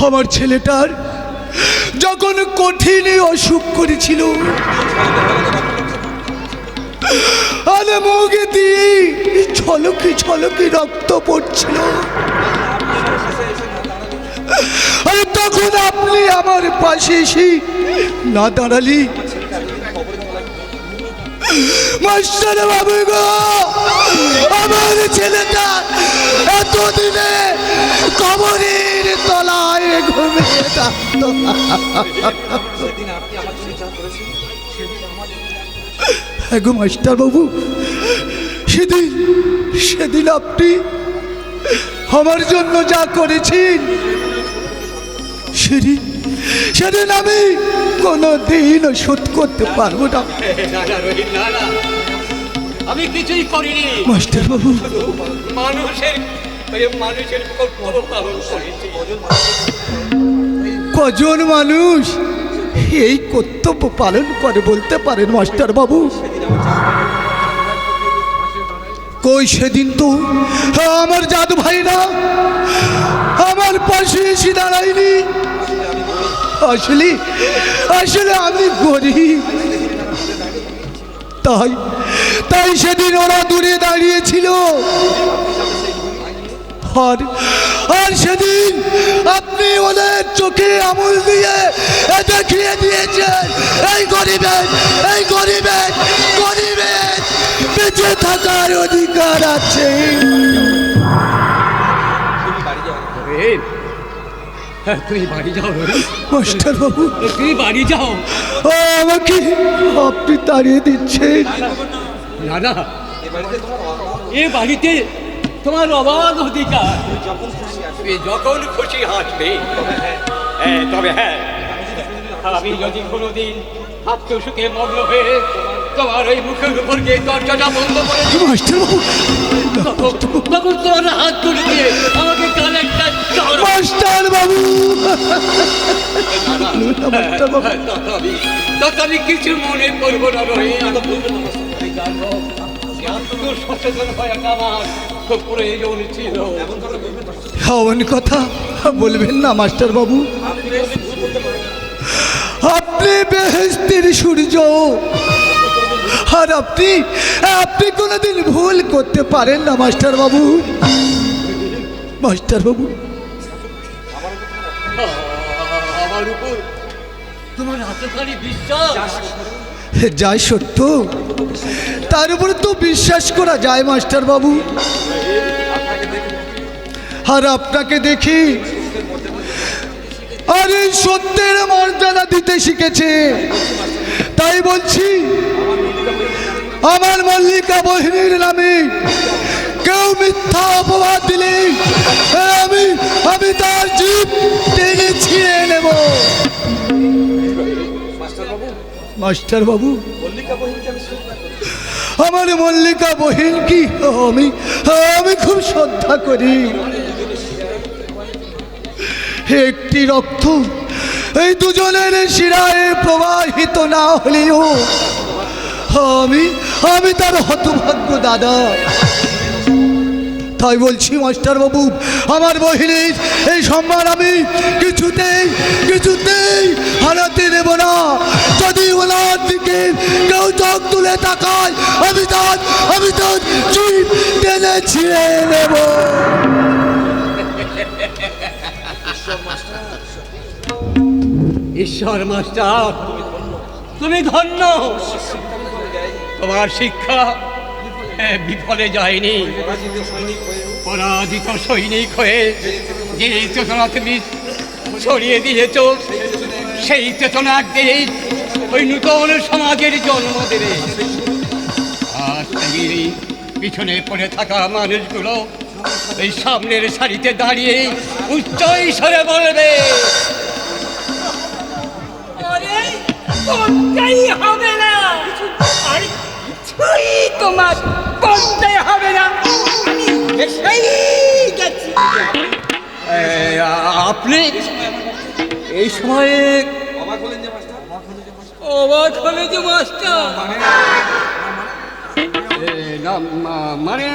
[SPEAKER 6] আমার ছেলেটার যখন কঠিন অসুখ করেছিল, আরে মুখে দিয়ে ছলকি রক্ত পড়ছিল, আরে তখন আপনি আমার পাশে এসে না দাঁড়ালি মাস্টার বাবু গো, আমার ছেলেটা এতদিনে কবরের তলায় ঘুমিয়ে থাকতো। গো মাস্টার বাবু, সেদিন আপনি আমার জন্য যা করেছেন সেদিন আমি কোনোদিনও শোধ করতে পারবো না
[SPEAKER 5] আমি কিছুই করিনি
[SPEAKER 6] মাস্টার বাবু।
[SPEAKER 5] মানুষের কর্তব্য পালন করেছি।
[SPEAKER 6] কজন মানুষ এই কর্তব্য পালন করে বলতে পারেন মাস্টার বাবু? কই সেদিন তো আমার জাদু ভাই না আমার পাশে এসে দাঁড়ায়নি। আসলে আমি গরিব, তাই সেদিন ওরা দূরে দাঁড়িয়েছিল। আর সেদিন আপনি ওদের চোখে আঙুল দিয়ে দেখিয়ে দিয়েছেন এই গরিবের বেঁচে থাকার অধিকার আছে।
[SPEAKER 5] তুই বাড়ি যাও
[SPEAKER 6] মাস্টার বাবু,
[SPEAKER 5] তুই বাড়ি যাও।
[SPEAKER 6] আমাকে আপনি তাড়িয়ে দিচ্ছেন?
[SPEAKER 5] না, এ বাড়িতে তোমার অবাধ অধিকার। তুমি যখন খুশি হাসবে। হ্যাঁ, তবে হ্যাঁ, আমি যদি কোনোদিন আত্মসুখে মগ্ন হয়ে তোমার ওই মুখের উপর গিয়ে দরজাটা বন্ধ করে দিই, তখন তোমার হাত তুলে দিয়ে আমাকে কানে একটা চড়-
[SPEAKER 6] মাস্টার বাবু
[SPEAKER 5] তথাপি কিছু মনে করবো না রয়ে সচেতন হয়ে আমার খুব প্রয়োজন ছিল।
[SPEAKER 6] এমন কথা বলবেন না মাস্টার বাবু। আপনি বেহেশতের সূর্য, আর আপনি আপনি কোনোদিন ভুল করতে পারেন না মাস্টার বাবু। মাস্টার বাবু,
[SPEAKER 5] আমার উপর তোমার এতখানি বিশ্বাস?
[SPEAKER 6] যাই সত্য, তার উপরে তো বিশ্বাস করা যায় মাস্টার বাবু। আর আপনাকে দেখি আর এই সত্যের মর্যাদা দিতে শিখেছে। তাই বলছি, আমার মল্লিকা বহিনীর নামে কেউ মিথ্যা অপবাদ দিলে আমি তার জীব টেনে ছিঁড়ে নেব। মাস্টার বাবু, আমার মল্লিকা বহিন কি আমি খুব শ্রদ্ধা করি। একটি রক্ত এই দুজনের শিরায় প্রবাহিত না হলেও আমি তার হতভাগ্য দাদা। তাই বলছি মাস্টার বাবু, আমার বহিনীর এই সম্মান আমি কিছুতেই হারাতে দেব না। যদি ওনার দিকে কেউ চোখ তুলে তাকায়, আমি তার জীব টেনে ছিঁড়ে নেব।
[SPEAKER 5] ঈশ্বর মাস্টার, তুমি ধন্য। তোমার শিক্ষা বিফলে যায়নি। পরাজিত সৈনিক হয়ে যে চেতনা তুমি ছড়িয়ে দিয়েছ, সেই চেতনা একদিন ওই নূতন সমাজের জন্ম দেবে। আর সেই পিছনে পড়ে থাকা মানুষগুলো এই সামনের সারিতে দাঁড়িয়ে উচ্চ স্বরে বলবে,
[SPEAKER 3] করতেই হবে না, আর কিছুই তোমার করতে হবে না, আমি এসেই গেছি।
[SPEAKER 5] আপনি এই সময়ে অবাক হলে যে মাস্টার? না মানে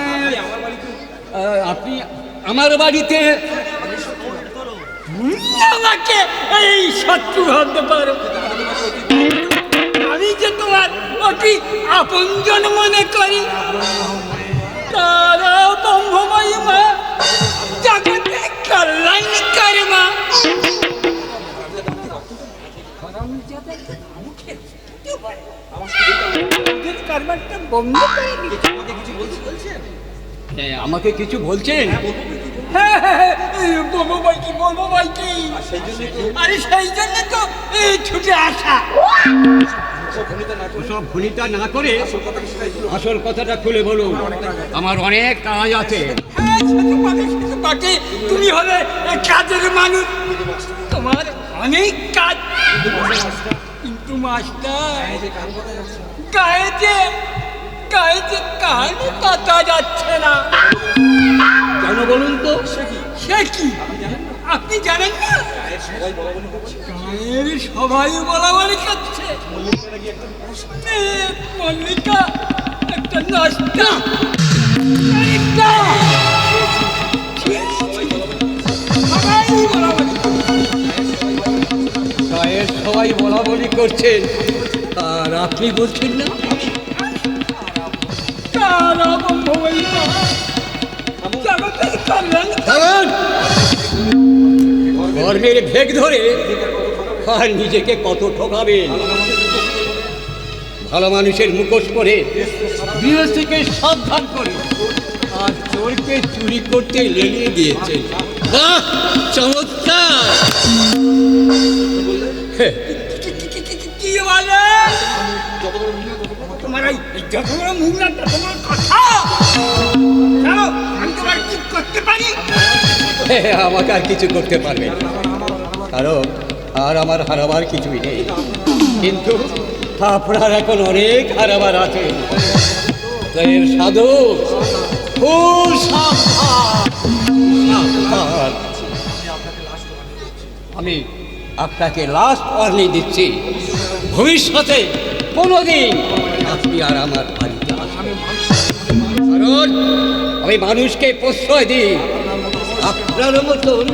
[SPEAKER 5] আপনি আমার বাড়িতে
[SPEAKER 3] আমাকে এই শত্রু ভাবতে পারো? আমি যে তোমার অতি আপনজন মনে করি। তারা ব্রহ্মময়ী মা, জগতে কল্যাণকারী মা।
[SPEAKER 5] আমাকে কিছু বলছেন?
[SPEAKER 3] বলবো ভাই কি, আরে সেই জন্য তো ছুটে আসা।
[SPEAKER 5] সব ভনিতা না করে আসল কথাটা খুলে বলুন, আমার অনেক কাজ আছে।
[SPEAKER 3] তুমি হলে কাজের মানুষ, তোমার অনেক কাজ। কিন্তু মাস্টার, গায়ে যে কাহানি পাতা যাচ্ছে না।
[SPEAKER 5] কেন বলুন তো?
[SPEAKER 3] সে কি আপনি জানেন না? গায়ের সবাই বলাবলি করছে মল্লিকা একটা নষ্টা।
[SPEAKER 5] গায়ের সবাই বলা বলি করছেন, আর আপনি বলছেন না? ধর্মের ভেগ ধরে আর নিজেকে কত ঠকাবেন। ভালো মানুষের মুখোশ পরে গৃহস্থকে সাবধান করে আর চোরকে চুরি করতে লেলিয়ে দিয়েছে। বাহ, চমৎকার!
[SPEAKER 3] কি বলে তোমার যত বড় মুখ না তত বড় কথা। আমি তোমার
[SPEAKER 5] আমাকে আর কিছু করতে পারবে না, কারণ আর আমার হারাবার কিছুই নেই। কিন্তু আপনার এখন অনেক হারাবার আছে। তো এর সাধু খুব সাবধান। আমি আপনাকে লাস্ট ওয়ার্নিং দিচ্ছি, ভবিষ্যতে কোনোদিন আপনি আর আমার বাড়িতে আসবেন না। কারণ আমি মানুষকে প্রশ্রয় দিই, আপনার মতন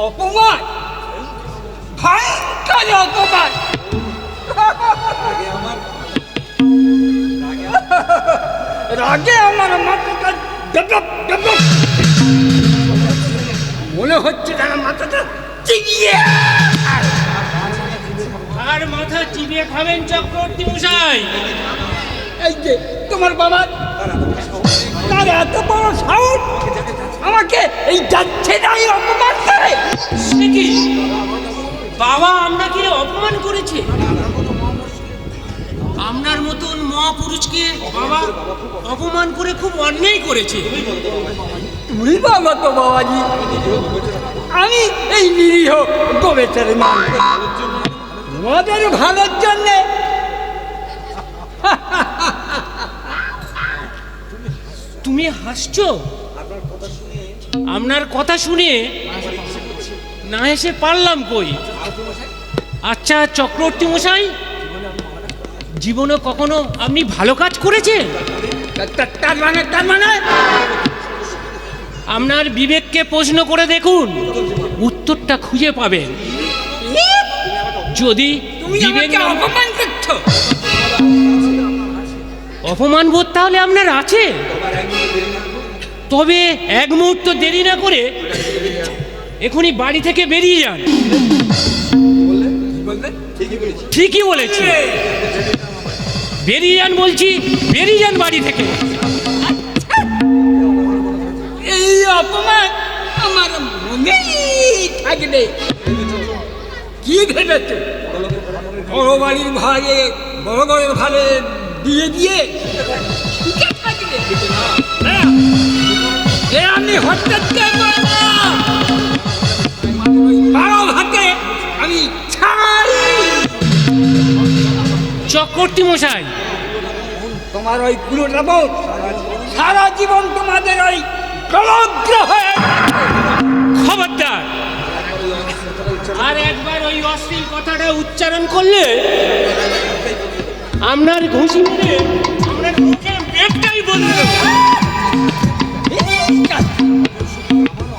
[SPEAKER 3] অপমান, ভয়ঙ্কর অপমান। রাগে আমার মাথাটা ডেভেলপ ডেভেলপ মনে হচ্ছে যেন মাথাটা চিবিয়ে, আর মাথা চিবিয়ে খাবেন চক্রবর্তী মশাই। এই যে তোমার বাবা, তার এত বড় সাহস, আমাকে এই যাচ্ছে না এই অপমান করে। সে কি বাবা আপনাকে অপমান করেছে? আপনার মতন মহাপুরুষকে বাবা অপমান করে খুব অন্যায় করেছে। তুমি বাবা তো বাবাজি, আমি এই নিরীহ গোবেচার মান তোমাদের ভালোর জন্যে। তুমি হাসছো? আপনার কথা শুনে না এসে পারলাম কই। আচ্ছা চক্রবর্তী মশাই, জীবনে কখনো আপনি ভালো কাজ করেছেন? তার মানে আপনার বিবেককে প্রশ্ন করে দেখুন, উত্তরটা খুঁজে পাবেন। যদি বিবেক অপমান করছো, অপমান বোধ তাহলে আপনার আছে, তবে এক মুহূর্ত দেরি না করে এখনই বাড়ি থেকে বেরিয়ে যান। ঠিকই বলেছি, বেরিয়ে যান বলছি, বেরিয়ে যান বাড়ি থেকে। এই অপমান আমার মনেই থাকবে। কি ভেবেছে বড় বাড়ির ভাগে, বড় বড় ভাগে দিয়ে দিয়ে থাকবে? আমি হঠাৎ বারো ভাতে আমি ছাড়ি। চক্রবর্তী মশাই, তোমার ওই কুলোটা বোধ সারা জীবন তোমাদের ওই গলগ্রহ হয়ে। খবরদার, আর একবার ওই অশ্লীল কথাটা উচ্চারণ করলে আপনার ঘুষি মেরে আপনার মুখে মেঘটাই বলবে।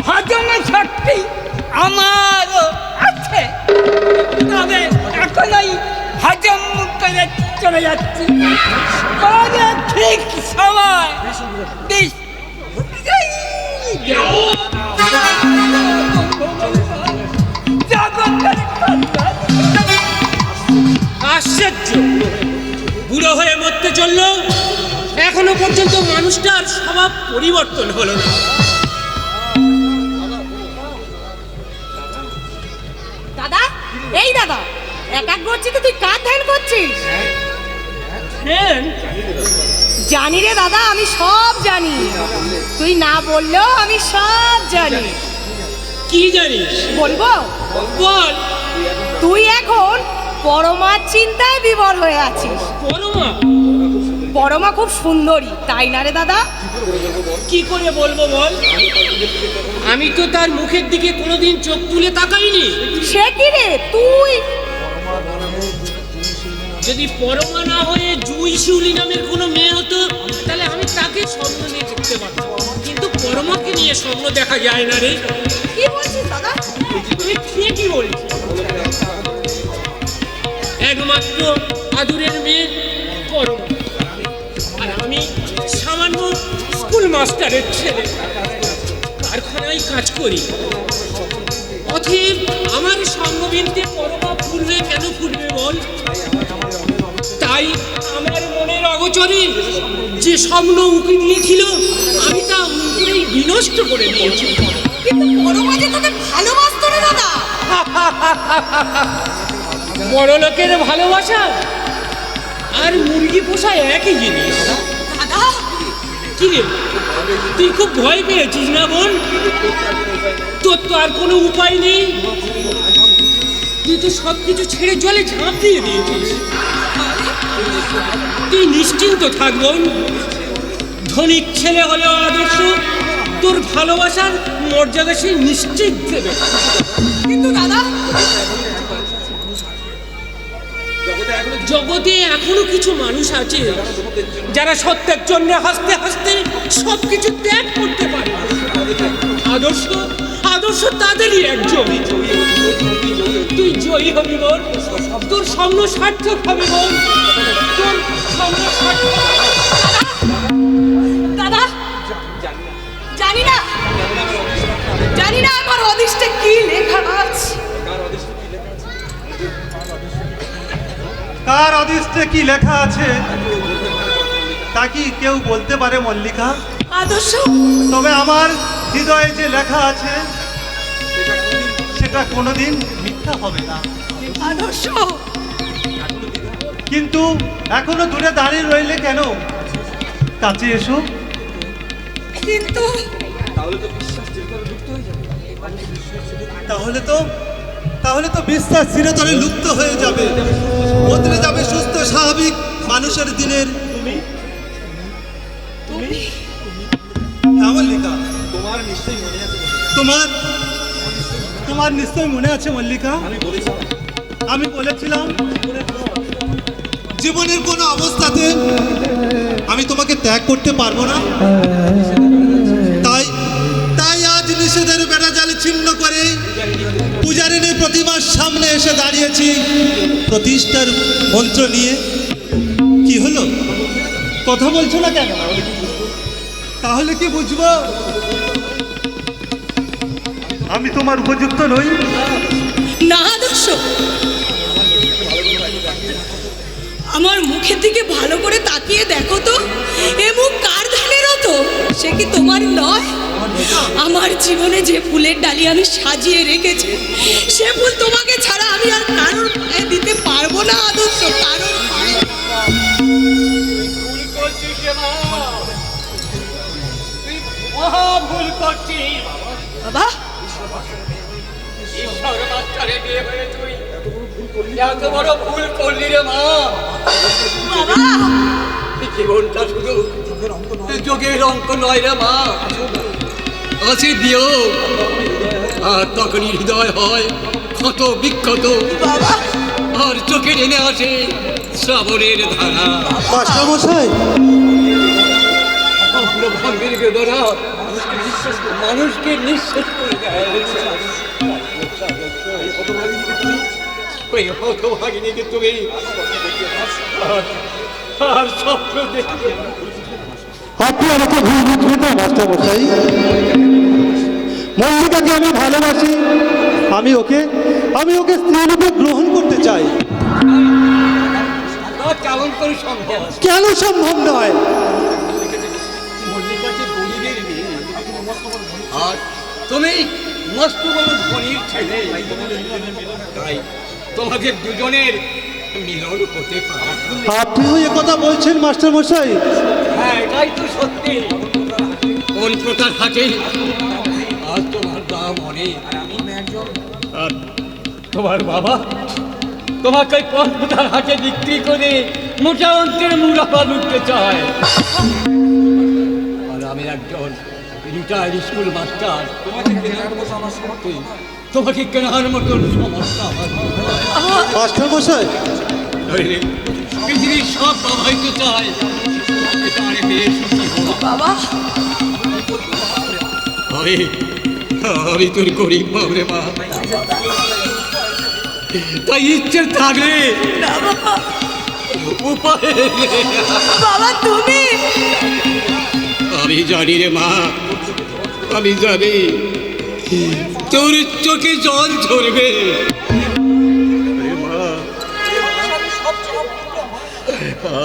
[SPEAKER 3] হজমের শক্তি আমারও আছে, তবে এখন ওই হজম করে চলে যাচ্ছি। ঠিক সময় আশ্চর্য, বুড়ো হয়ে মরতে চললো, এখনো পর্যন্ত মানুষটার স্বভাব পরিবর্তন হলো না।
[SPEAKER 2] দাদা, এই দাদা, একাগ্রচিত্তে তুই কার ধ্যান করছিস? জানি রে দাদা, আমি সব জানি। তুই না বললেও আমি সব জানি।
[SPEAKER 3] কি জানিস?
[SPEAKER 2] বলবো?
[SPEAKER 3] বল।
[SPEAKER 2] তুই এখন পরমার চিন্তায় বিভোর হয়ে আছিস।
[SPEAKER 3] পরমা?
[SPEAKER 2] পরমা খুব সুন্দরী, তাই না রে দাদা?
[SPEAKER 3] কি করে বলবো বল, আমি তো তার মুখের দিকে কোনোদিন চোখ তুলে তাকাইনি।
[SPEAKER 2] সে কি রে তুই?
[SPEAKER 3] যদি পরমা না হয়ে জুই শিউলি নামের কোনো মেয়ে হতো, তাহলে আমি তাকে স্বপ্ন নিয়ে দেখতে পারতাম, কিন্তু পরমাকে নিয়ে স্বপ্ন দেখা যায় না রে।
[SPEAKER 2] কি বলছিস দাদা?
[SPEAKER 3] তুই ঠিকই বলছিস। একমাত্র আদুরের মেয়ে পরমা, আর আমি সামান্য স্কুল মাস্টারের ছেলে, কারখানায় কাজ করি। অতএব আমার সঙ্গবিন্দে পরমা ফুলবে কেন ফুলবে বল? তাই আমার মনের অগোচরে যে স্বপ্ন উঁকি দিয়েছিল, আমি তা উঁকিয়েই বিনষ্ট করে দিয়েছি।
[SPEAKER 2] কিন্তু পরমা যে তোকে ভালোবাসতো রে দাদা।
[SPEAKER 3] বড় লোকের ভালোবাসা আর মুরগি পোষা একই জিনিস।
[SPEAKER 2] দাদা
[SPEAKER 3] কি রে, তুই খুব ভয় পেয়েছিস না বোন? তোর তো আর কোনো উপায় নেই, তুই তো সব কিছু ছেড়ে জলে ঝাঁপ দিয়ে দিয়েছিস। তুই নিশ্চিন্ত থাক বোন, ধনিক ছেলে হলেও আদর্শ তোর ভালোবাসার মর্যাদা সে নিশ্চিত দেবে।
[SPEAKER 2] কিন্তু দাদা
[SPEAKER 3] জগতে এখনো কিছু মানুষ আছে যারা সত্যের জন্য হাসতে হাসতে সবকিছু ত্যাগ করতে পারে। আদর্শ আদর্শ তাদেরই একজন। তুই জয়ী হবি বোন, তোর স্বপ্ন সার্থক হবে বোন, তোর স্বপ্ন সার্থক হবে।
[SPEAKER 2] দাদা জানি না আমার অদৃষ্টে কি লেখা আছে।
[SPEAKER 4] কার অদৃষ্টে কি লেখা আছে তা কি কেউ বলতে পারে মল্লিকা?
[SPEAKER 2] আদর্শ
[SPEAKER 4] তবে আমার হৃদয়ে যে লেখা আছে সেটা কোনোদিন মিথ্যা হবে না।
[SPEAKER 2] আদর্শ
[SPEAKER 4] কিন্তু এখনো দূরে দাঁড়িয়ে রইলে কেন? কাছে এসো।
[SPEAKER 2] কিন্তু
[SPEAKER 4] তাহলে তো বিশ্বাস চিরতরে লুপ্ত হয়ে যাবে, বদলে যাবে সুস্থ স্বাভাবিক মানুষের দিনের। হ্যাঁ মল্লিকা, তোমার নিশ্চয়ই মনে আছে মল্লিকা, আমি বলেছিলাম জীবনের কোনো অবস্থাতে আমি তোমাকে ত্যাগ করতে পারবো না। তাই আজ নিষেধের বেড়াজালে ছিন্ন করে পূজারিনী প্রতিমার সামনে এসে দাঁড়িয়েছি প্রতিষ্ঠার মন্ত্র নিয়ে। কি হলো, কথা বলছো না কেন? তাহলে কি বুঝবো আমি তোমার উপযুক্ত নই?
[SPEAKER 2] না আদর্শ, আমার মুখের দিকে ভালো করে তাকিয়ে দেখো তো, এ মুখ কার ধানেরও তো? সে কি তোমার নয়? আমার জীবনে যে ফুলের ডালি আমি সাজিয়ে রেখেছি সে ফুল তোমাকে ছাড়া আমি আর কারোর পায়ে দিতে পারবো না আদর্শ, কারোর পায়ে।
[SPEAKER 5] ভুল করছিস রে মা, তুই মহা ভুল করছিস।
[SPEAKER 2] বাবা
[SPEAKER 5] ঈশ্বর মাস্টারে বিয়ে হয়ে তুই এত বড় ভুল করলি রে মা।
[SPEAKER 2] বাবা
[SPEAKER 5] এই জীবনটা শুধু যোগের অঙ্ক নয় রে মা, আছে বিয়োগ, আর তখনই হৃদয় হয় ক্ষত বিক্ষত,
[SPEAKER 2] বাবা
[SPEAKER 5] আর চোখে নেমে আসে শ্রাবণের ধারা।
[SPEAKER 4] মাস্টারমশাই,
[SPEAKER 5] ভঙ্গের বেদনা মানুষকে নিঃশেষ করে দেয়। ওই হতভাগিনীকে তুমি আর স্বপ্ন দেখে
[SPEAKER 4] আপনি আমাকে ভুল বুঝবেন না মাস্টারমশাই। মল্লিকাকে আমি ভালোবাসি, আমি ওকে স্ত্রীরূপে গ্রহণ করতে চাই।
[SPEAKER 5] কেমন করে সম্ভব?
[SPEAKER 4] কেন সম্ভব নয়?
[SPEAKER 5] আর তুমি মস্ত বড় ধনির ছেলে, তাই তোমাকে দুজনের মিলন হতে পারে।
[SPEAKER 4] আপনিও এ কথা বলছেন মাস্টারমশাই?
[SPEAKER 5] হ্যাঁ, এটাই তো সত্যি। কোন প্রতার হাটে আজ তোমার দাম অনেক। আর তোমার বাবা তোমাকে কোন প্রতার হাটে বিক্রি করে মোটা অঙ্কের মুনাফা লুটতে চায়। আর আমি একজন রিটায়ার্ড স্কুল মাস্টার, তোমাকে কেনার মতন সমস্যা আমার
[SPEAKER 4] মাস্টারমশাই,
[SPEAKER 5] নইলে পৃথিবীর সব বাবাই তো চায় তার মেয়ে সুখী হোক।
[SPEAKER 2] বাবা
[SPEAKER 5] আমি তোর গরিব বাবরে মা, তাই ইচ্ছে থাকলে
[SPEAKER 2] না বাবা,
[SPEAKER 5] উপায় নেই।
[SPEAKER 2] বাবা তুমি
[SPEAKER 5] আমি জানি রে মা, আমি জানি তোর চোখে জল ঝরবে।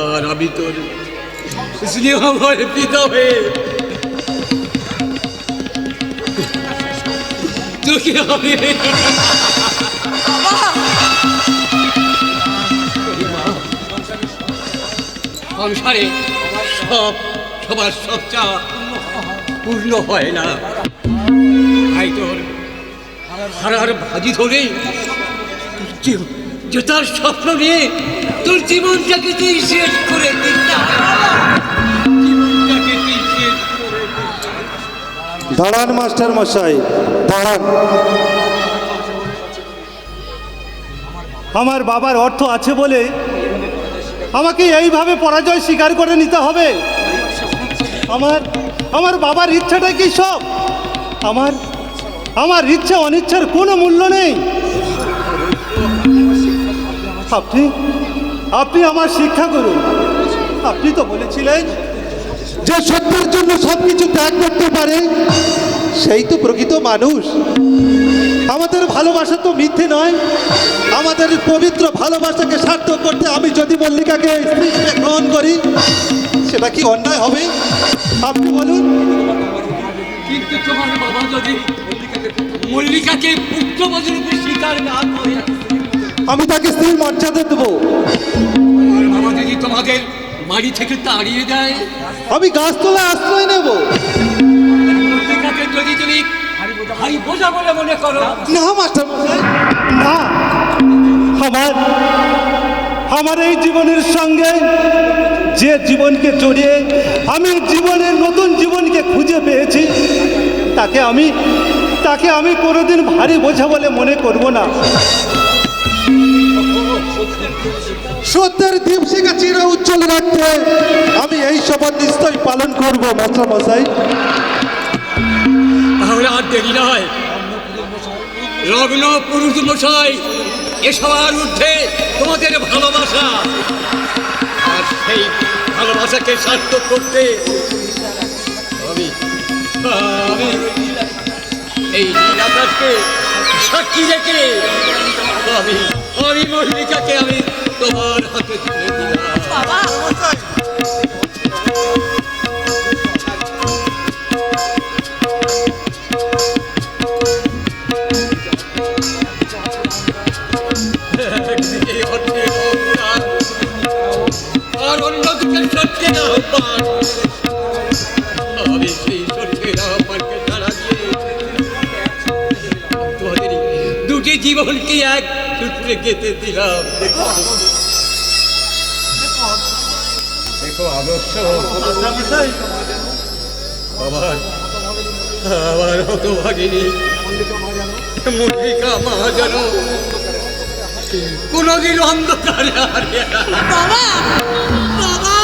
[SPEAKER 5] আর আমি তোর স্নেহময় পিতা হয়ে তোকে আমি সংসারে সবার সব চাওয়া পূর্ণ হয় না। তাই তোর হারার ভাজি ধরে যে তার স্বপ্ন নিয়ে তোর জীবনটাকে তুই শেষ করে দিস না। জীবনটাকে তুই শেষ করে দিস।
[SPEAKER 4] দাঁড়ান মাস্টার মশাই, দাঁড়ান। আমার বাবার অর্থ আছে বলে আমাকে এইভাবে পরাজয় স্বীকার করে নিতে হবে? আমার বাবার ইচ্ছাটা কি সব? আমার ইচ্ছা অনিচ্ছার কোনো মূল্য নেই। আপনি আমার শিক্ষা করুন। আপনি তো বলেছিলেন যে সত্যের জন্য সবকিছু ত্যাগ করতে পারে সেই তো প্রকৃত মানুষ। আমাদের ভালোবাসা তো মিথ্যে নয়। আমাদের পবিত্র ভালোবাসাকে সার্থক করতে আমি যদি মল্লিকাকে স্ত্রী হিসেবে গ্রহণ করি, সেটা কি অন্যায় হবে? আপনি বলুন।
[SPEAKER 5] কিন্তু তোমার বাবা যদি মল্লিকাকে পুত্রবধূ রূপে স্বীকার না করে,
[SPEAKER 4] আমি তাকে স্ত্রীর মর্যাদা দেবো।
[SPEAKER 5] আর বাবা যদি তোমাদের বাড়ি থেকে তাড়িয়ে দেয়,
[SPEAKER 4] আমি গাছতলায় আশ্রয় নেব।
[SPEAKER 5] মল্লিকাকে যদি তুমি ভাই বোঝা বলে মনে করো,
[SPEAKER 4] না মাস্টার মশাই, না। আমার এই জীবনের সঙ্গে যে জীবনকে জড়িয়ে আমি জীবনের নতুন জীবনকে খুঁজে পেয়েছি, তাকে আমি কোনোদিন ভারী বোঝা বলে মনে করব না। সত্যের দীপশিখা চির উজ্জ্বল রাখতে আমি এই শপথ নিশ্চয় পালন করব মাস্টার মশাই।
[SPEAKER 5] তাহলে আর দেরি নয়। লগ্ন পুরুষ মশাই, এসবার ঊর্ধ্বে তোমাদের ভালোবাসা, আর সেই ভালোবাসাকে সার্থক করতে আমি এই নীল আকাশকে সাক্ষী রেখে আমি মল্লিকাকে আমি তোমার হাতে তুলে দিলাম।
[SPEAKER 2] বাবা,
[SPEAKER 5] একদিকে অর্থের অহংকার, আর অন্যদিকে সত্যের আহ্বান। আমি সেই সত্যের আহ্বানকে তাড়া দিয়ে তোমাদের দুটি জীবনকে এক সূত্রে গেঁথে দিলাম। দেখো আদর্শ আমার হতভাগিনী মল্লিকা মহাজন কোনদিন অন্ধকারে হারিয়ে না।
[SPEAKER 2] বাবা, বাবা,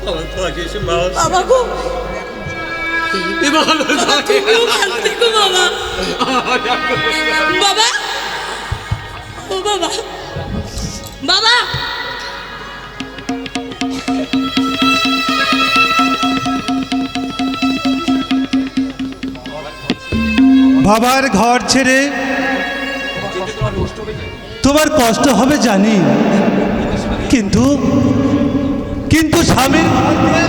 [SPEAKER 5] আমার থাকিস মা,
[SPEAKER 2] বাবা গো,
[SPEAKER 5] ভালো থাকে।
[SPEAKER 2] তুমিও ভালো থেকো বাবা। বাবা, ও বাবা, বাবা,
[SPEAKER 4] বাবার ঘর ছেড়ে তোমার কষ্ট হবে জানি, কিন্তু স্বামীর ঘরকে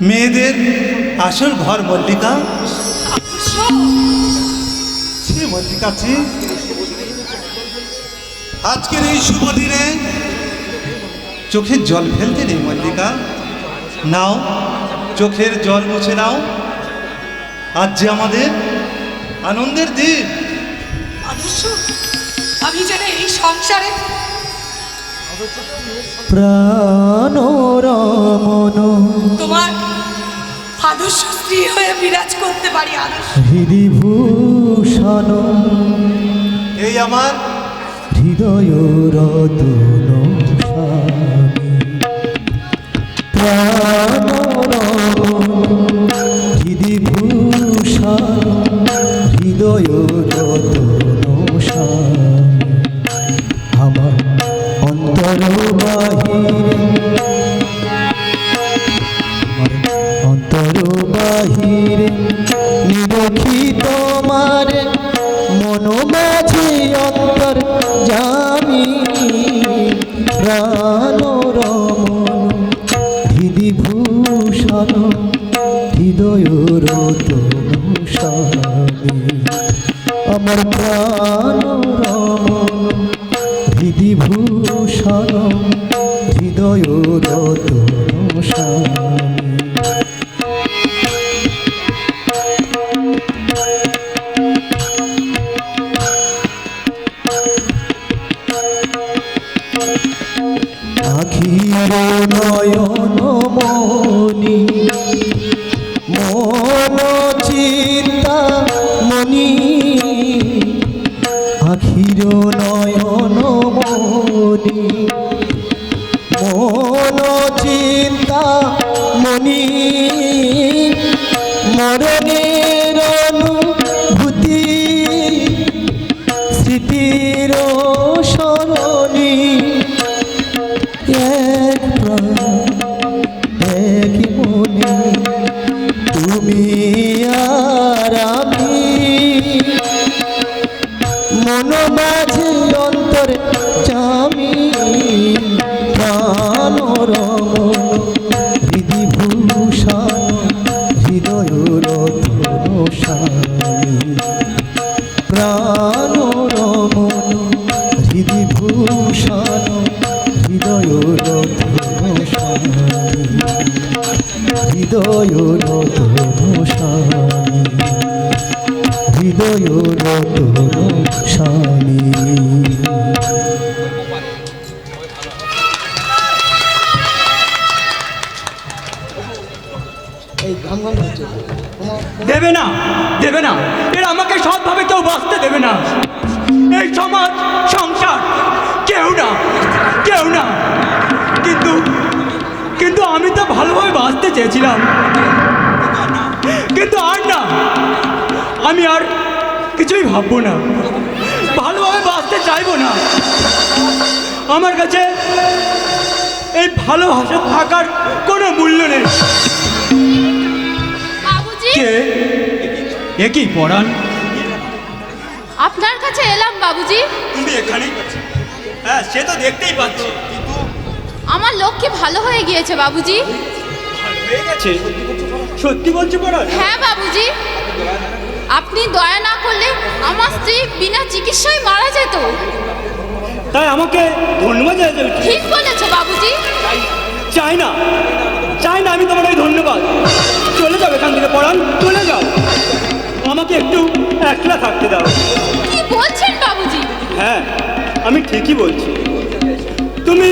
[SPEAKER 4] মেয়েদের আসল ঘর মল্লিকা। ছি মল্লিকা, ছি। আজকের এই শুভ দিনে চোখের জল ফেলতে নেই মল্লিকা। নাও, চোখের জল মুছে নাও। আজ যে আমাদের আনন্দের দিন।
[SPEAKER 2] আদর্শ, আমি যেন এই সংসারে
[SPEAKER 7] প্রাণরমন
[SPEAKER 2] তোমার আদর্শ স্ত্রী হয়ে বিরাজ করতে পারি। আদর্শ,
[SPEAKER 7] হৃদিভূষণ
[SPEAKER 4] এই আমার
[SPEAKER 7] হৃদয় রতন স্বামী। প্রাণরমন হৃদিভূষণ হৃদয় রতন স্বামী। আমার অন্তর বাহিরে নিরখি তোমার মন মাঝে অন্তর জামি। প্রাণরমন হৃদিভূষণ হৃদয় রতন স্বামী। ও আমার প্রাণ রমণ হৃদিভূষণ হৃদয় রতন স্বামী। আখির নয়ন মনি মন চিন্তা মনি আখির নয়ন মনি মন চিন্তা মনি মরণের অনুভূতি স্মৃতির স্মরণী এক প্রাণ এক মনে তুমি আর আমি মন মাঝে অন্তর জামি প্রাণ রমণ হৃদিভূষণ হৃদয় রতন স্বামী। প্রাণ রমণ হৃদিভূষণ হৃদয় রতন স্বামী। হৃদয় রতন স্বামী। হৃদয় রতন স্বামী।
[SPEAKER 1] দেবে না, দেবে না, এরা আমাকে সৎভাবে কেউ বাঁচতে দেবে না। এই সমাজ সংসার কেউ না, কেউ না। কিন্তু কিন্তু আমি তো ভালোভাবে বাঁচতে চেয়েছিলাম, কিন্তু আর না, আমি আর কিছুই ভাববো না, ভালোভাবে বাঁচতে চাইবো না। আমার কাছে এই ভালোবাসা থাকার কোনো মূল্য নেই।
[SPEAKER 8] বাবুজি,
[SPEAKER 1] কে একই পড়ান?
[SPEAKER 8] আপনার কাছে এলাম বাবুজি।
[SPEAKER 1] তুমি এখানেই? হ্যাঁ, সে তো দেখতেই পাচ্ছি।
[SPEAKER 8] আমার লক্ষ্মী ভালো হয়ে গিয়েছে বাবুজি।
[SPEAKER 1] হয়ে গেছে? সত্যি বলছো পড়ান?
[SPEAKER 8] হ্যাঁ বাবুজি, আপনি দয়া না করলে আমার স্ত্রী বিনা চিকিৎসায় মারা যেত।
[SPEAKER 1] তাই আমাকে ধন্যবাদ জানাতে হচ্ছে।
[SPEAKER 8] ঠিক বলেছো বাবুজি।
[SPEAKER 1] চাই না, চাই না আমি তোমার ওই ধন্যবাদ। চলে যাও এখান থেকে পড়ান, চলে যাও। আমাকে একটু একলা থাকতে দাও।
[SPEAKER 8] কি বলছেন বাবুজি?
[SPEAKER 1] হ্যাঁ, আমি ঠিকই বলছি। তুমি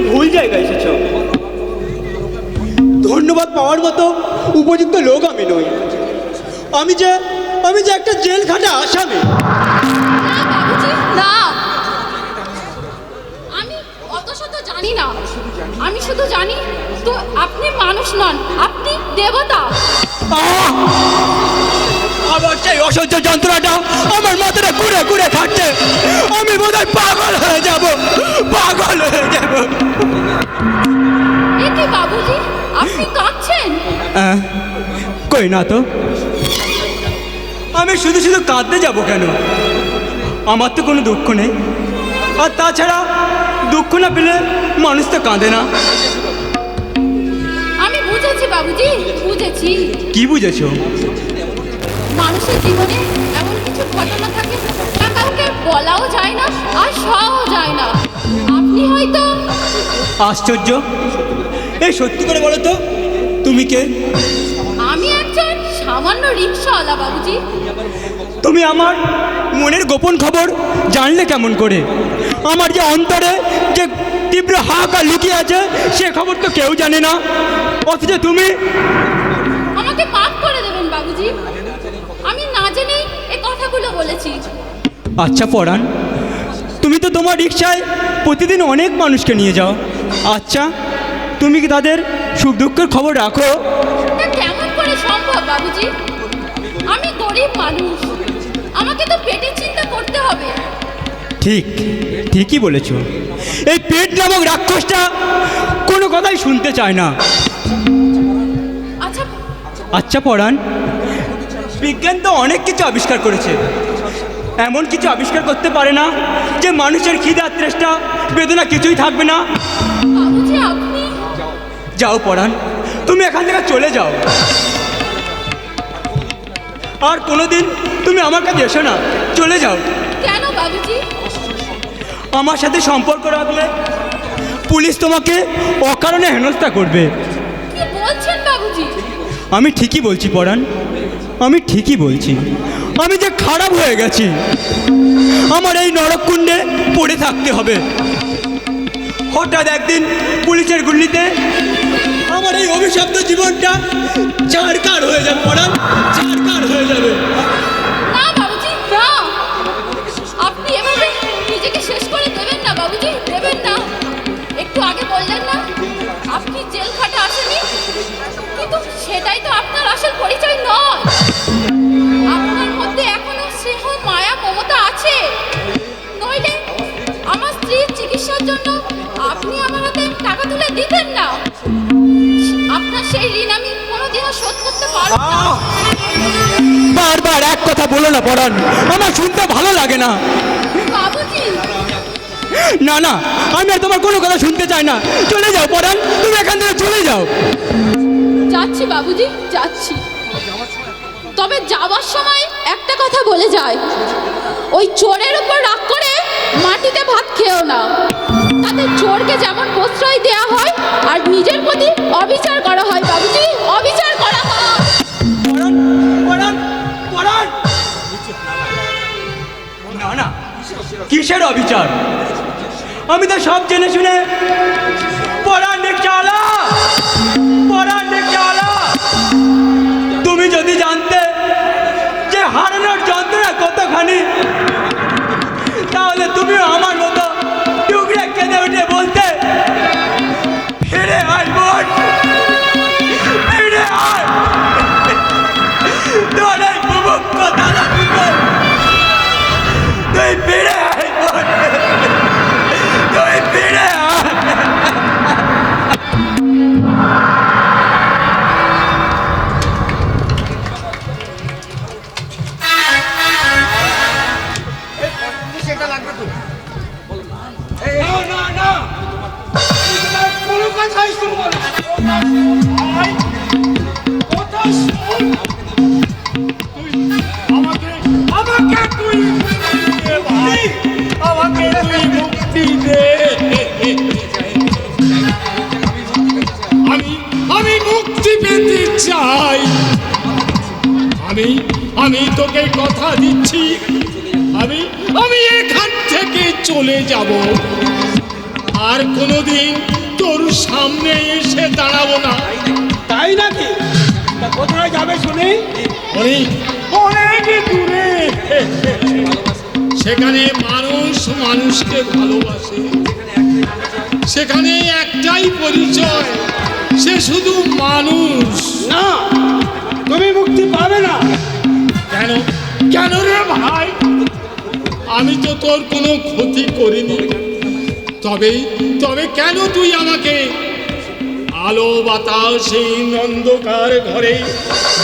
[SPEAKER 1] ভুল জায়গায় এসেছো। ধন্যবাদ পাওয়ার মতো উপযুক্ত লোক আমি নই। আমি যে একটা জেল খাটা আসামি।
[SPEAKER 8] না বাবুজি, না, আমি অত শত জানি না। আমি শুধু জানি তো আপনি মানুষ নন, আপনি দেবতা।
[SPEAKER 1] আবার সেই অসহ্য যন্ত্রণাটা আমার মাথাটা ঘুরে ঘুরে খাচ্ছে। আমি বোধহয় পাগল হয়ে যাব, পাগল হয়ে যাব।
[SPEAKER 8] এ কি বাবুজি, আপনি কাঁদছেন?
[SPEAKER 1] কই না তো, আমি শুধু শুধু কাঁদতে যাব কেন? আমার তো কোনো দুঃখ নেই। আর তাছাড়া দুঃখ না পেলে মানুষ তো কাঁদে না।
[SPEAKER 8] আমি বুঝেছি বাবুজি, বুঝেছি।
[SPEAKER 1] কি বুঝেছো?
[SPEAKER 8] মানুষের জীবনে এমন কিছু ঘটনা থাকে যা কাউকে বলাও যায় না আর সওয়াও যায় না। আপনি হয়তো।
[SPEAKER 1] আশ্চর্য, এই সত্যি করে বলো তো, তুমি কে?
[SPEAKER 8] আমি একজন সামান্য রিক্সাওয়ালা বাবুজি।
[SPEAKER 1] তুমি আমার মনের গোপন খবর জানলে কেমন করে? আমার যে অন্তরে যে তীব্র হাহাকার লুকিয়ে আছে সে খবর তো কেউ জানে না, অথচ তুমি।
[SPEAKER 8] আমাকে মাফ করে দেবেন বাবুজি, আমি না জেনেই এই কথাগুলো বলেছি।
[SPEAKER 1] আচ্ছা পরাণ, তুমি তো তোমার রিক্সায় প্রতিদিন অনেক মানুষকে নিয়ে যাও। আচ্ছা, তুমি কি তাদের সুখ দুঃখের খবর রাখো?
[SPEAKER 8] তা কেমন করে সম্ভব বাবুজি? আমি গরিব মানুষ, আমাকে তো পেটের চিন্তা করতে হবে।
[SPEAKER 1] ঠিক, ঠিকই বলেছো। এই পেট নামক রাক্ষসটা কোনো কথাই শুনতে চায় না।
[SPEAKER 8] আচ্ছা
[SPEAKER 1] আচ্ছা পরাণ, বিজ্ঞান তো অনেক কিছু আবিষ্কার করেছে, এমন কিছু আবিষ্কার করতে পারে না যে মানুষের খিদা তৃষ্ণা বেদনা কিছুই থাকবে না।
[SPEAKER 8] বাবুজি আপনি।
[SPEAKER 1] যাও পরাণ, তুমি এখান থেকে চলে যাও।
[SPEAKER 9] আর কোনোদিন তুমি আমার কাছে এসো না, চলে যাও।
[SPEAKER 8] কেন বাবুজি?
[SPEAKER 9] আমার সাথে সম্পর্ক রাখলে পুলিশ তোমাকে অকারণে হেনস্থা করবে।
[SPEAKER 8] কি বলছেন বাবুজি?
[SPEAKER 9] আমি ঠিকই বলছি পরাণ, আমি ঠিকই বলছি। আমি যে খারাপ হয়ে গেছি, আমার এই নরককুণ্ডে পড়ে থাকতে হবে। হঠাৎ একদিন পুলিশের গুলিতে আমার এই অভিশপ্ত জীবনটা চারকার হয়ে যাবে পরাণ, চারকার হয়ে যাবে।
[SPEAKER 8] না বাবুজি, না, আপনি এভাবে নিজেকে শেষ করে দেবেন না বাবুজি, দেবেন না। একটু আগে বললেন না আপনি জেল খাটে আসেনি, কিন্তু সেটাই তো আপনার আসল পরিচয় নয়। আপনার মধ্যে এখনো স্নেহ, মায়া, মমতা আছে। নইলে আমার স্ত্রীর চিকিৎসার জন্য আপনি আমার হাতে টাকা তুলে দিতেন না। আপনার সেই ঋণ আমি কোনোদিনও শোধ করতে পারবো না।
[SPEAKER 9] বারবার এক কথা বলো না পরাণ, আমার শুনতে ভালো লাগে না।
[SPEAKER 8] বাবুজি,
[SPEAKER 9] না না, আমি আর তোমার কোনো কথা শুনতে চাই না। চলে যাও পরাণ, তুমি এখান থেকে চলে যাও।
[SPEAKER 8] যাচ্ছি বাবুজি, যাচ্ছি। তবে যাওয়ার সময় একটা কথা বলে যায়, ওই চোরের উপর রাগ করে মাটিতে ভাত খেও না। তাতে চোরকে যেমন প্রশ্রয় দেওয়া হয় আর নিজের প্রতি অবিচার করা হয় বাবুজি, অবিচার করা হয়।
[SPEAKER 9] পরাণ, পরাণ, পরাণ। না না, কিসের অবিচার? আমি তো সব জেনে শুনে পরাণ চালা, পরাণ চালা। তুমি যদি জানতে যে হারানোর যন্ত্রণা কতখানি, তাহলে তুমিও আমার মতো টুকরে কেঁদে উঠে বলতে, ফিরে আয় বোন, ফিরে আয়। তোর এই বুভুক্ষ দাদা তুই ফিরে আয় বোন, তুই ফিরে আয়।
[SPEAKER 3] কোনো কথাই শুনবো না। কথা শোন। তুই আমাকে তুই দে ভাই, আমাকে তুই মুক্তি দে। আমি মুক্তি পেতে চাই। আমি তোকে কথা দিচ্ছি, আমি এখান থেকে চলে যাব। আর কোনোদিন তোর সামনে এসে দাঁড়াবো না।
[SPEAKER 1] তাই নাকি? তা কোথায় যাবে শুনি?
[SPEAKER 3] অনেক দূরে, সেখানে মানুষ মানুষকে ভালোবাসে। সেখানে একটাই পরিচয়, সে শুধু মানুষ।
[SPEAKER 1] না, তুমি মুক্তি পাবে না।
[SPEAKER 3] কেন কেন রে ভাই? আমি তো তোর কোনো ক্ষতি করিনি। তবে কেন তুই আমাকে আলো বাতাসহীন অন্ধকার ঘরে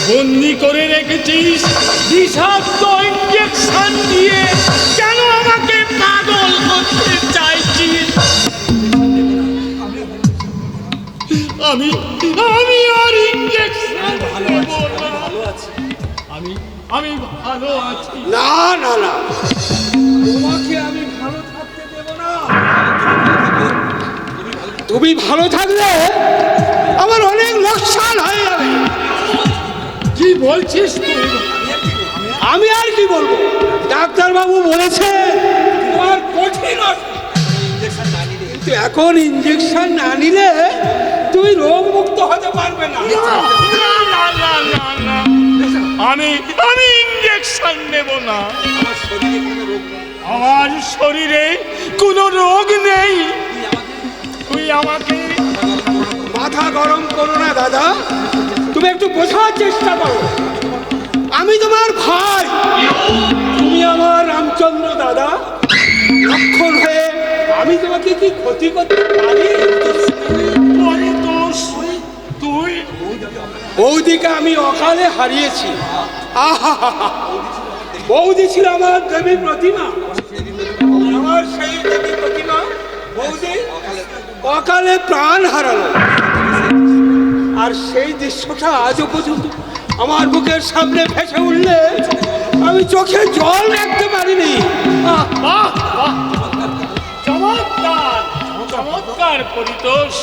[SPEAKER 3] বন্দি করে রেখেছিস? বিষাক্ত ইঞ্জেকশন দিয়ে কেন আমাকে পাগল করতে চাইছিস? আমি আর ইঞ্জেকশন নেব না। আমি ভালো আছি।
[SPEAKER 1] না না না, তোমাকে আমি ভালো থাকতে দেব না। তুমি ভালো থাকলে আমার অনেক লোকসান হয়ে যাবে।
[SPEAKER 3] কি বলছিস তুই?
[SPEAKER 1] আমি আর কি বলবো? ডাক্তারবাবু বলেছে তোমার কঠিন কিন্তু এখন ইঞ্জেকশন না নিলে তুমি রোগ মুক্ত হতে পারবে না।
[SPEAKER 3] আমি ইঞ্জেকশন নেব না। আমার শরীরে কোনো রোগ নেই। তুই আমাকে
[SPEAKER 1] মাথা গরম করো না দাদা, তুমি একটু বোঝার চেষ্টা করো। আমি তোমার ভাই, তুমি আমার রামচন্দ্র দাদা। লক্ষণ হয়ে আমি তোমাকে কি ক্ষতি করতে পারি?
[SPEAKER 3] তুই
[SPEAKER 1] বৌদিকে আমি অকালে হারিয়েছি। আহা, বৌদি ছিল আমার দেবী প্রতিমা। আমার সেই দেবী প্রতিমা বৌদি অকালে প্রাণ হারালো। আর সেই দৃশ্যটা আজও পর্যন্ত আমার বুকের সামনে ভেসে উঠলে আমি চোখে জল রাখতে পারিনি।
[SPEAKER 3] বাহ বাহ বাহ, চমৎকার চমৎকার পরিতোষ,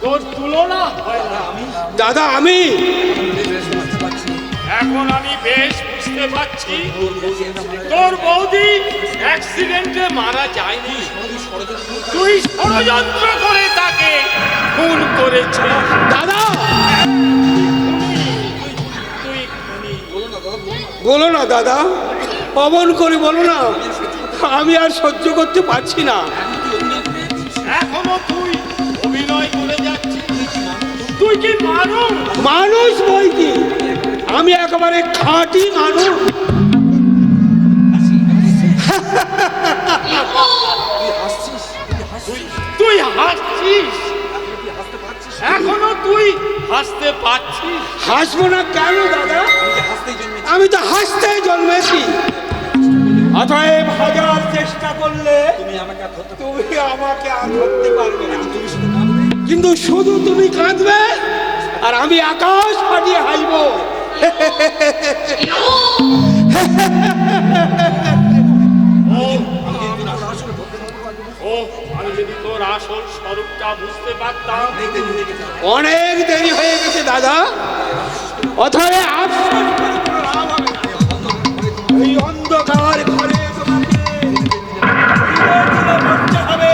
[SPEAKER 3] তোর তুলনা হয় না।
[SPEAKER 1] দাদা আমি
[SPEAKER 3] এখন আমি বেশ বুঝতে পারছি তোর বৌদি অ্যাক্সিডেন্টে মারা যায়নি, তুই ষড়যন্ত্র করে তাকে খুন করেছিস।
[SPEAKER 1] দাদা
[SPEAKER 3] তুই খুনি।
[SPEAKER 1] বলো না দাদা, অমন করে বলো না, আমি আর সহ্য করতে পারছি না।
[SPEAKER 3] এখনো তুই অভিনয় করে যাচ্ছিস, তুই কি মানুষ?
[SPEAKER 1] মানুষ বই কি, আমি একেবারে খাঁটি মানুষ।
[SPEAKER 3] তুই হাসছিস, এখনো তুই হাসতে পারছিস?
[SPEAKER 1] হাসবো না কেন দাদা, আমি তো হাসতেই জন্মেছি। অতএব হাজার চেষ্টা করলে তুমি আমাকে আর ধরতে পারবে না, কিন্তু শুধু তুমি কাঁদবে আর আমি আকাশ ফাটিয়ে হাসবো।
[SPEAKER 3] ও, আমি যদি তোর আসল স্বরূপটা বুঝতে পারতাম।
[SPEAKER 1] অনেক দেরি হয়ে গেছে দাদা, অথবা আফসোস করে কোনো লাভ হবে না। এই অন্ধকার ঘরে তোমাকে ধীরে ধীরে মরতে হবে।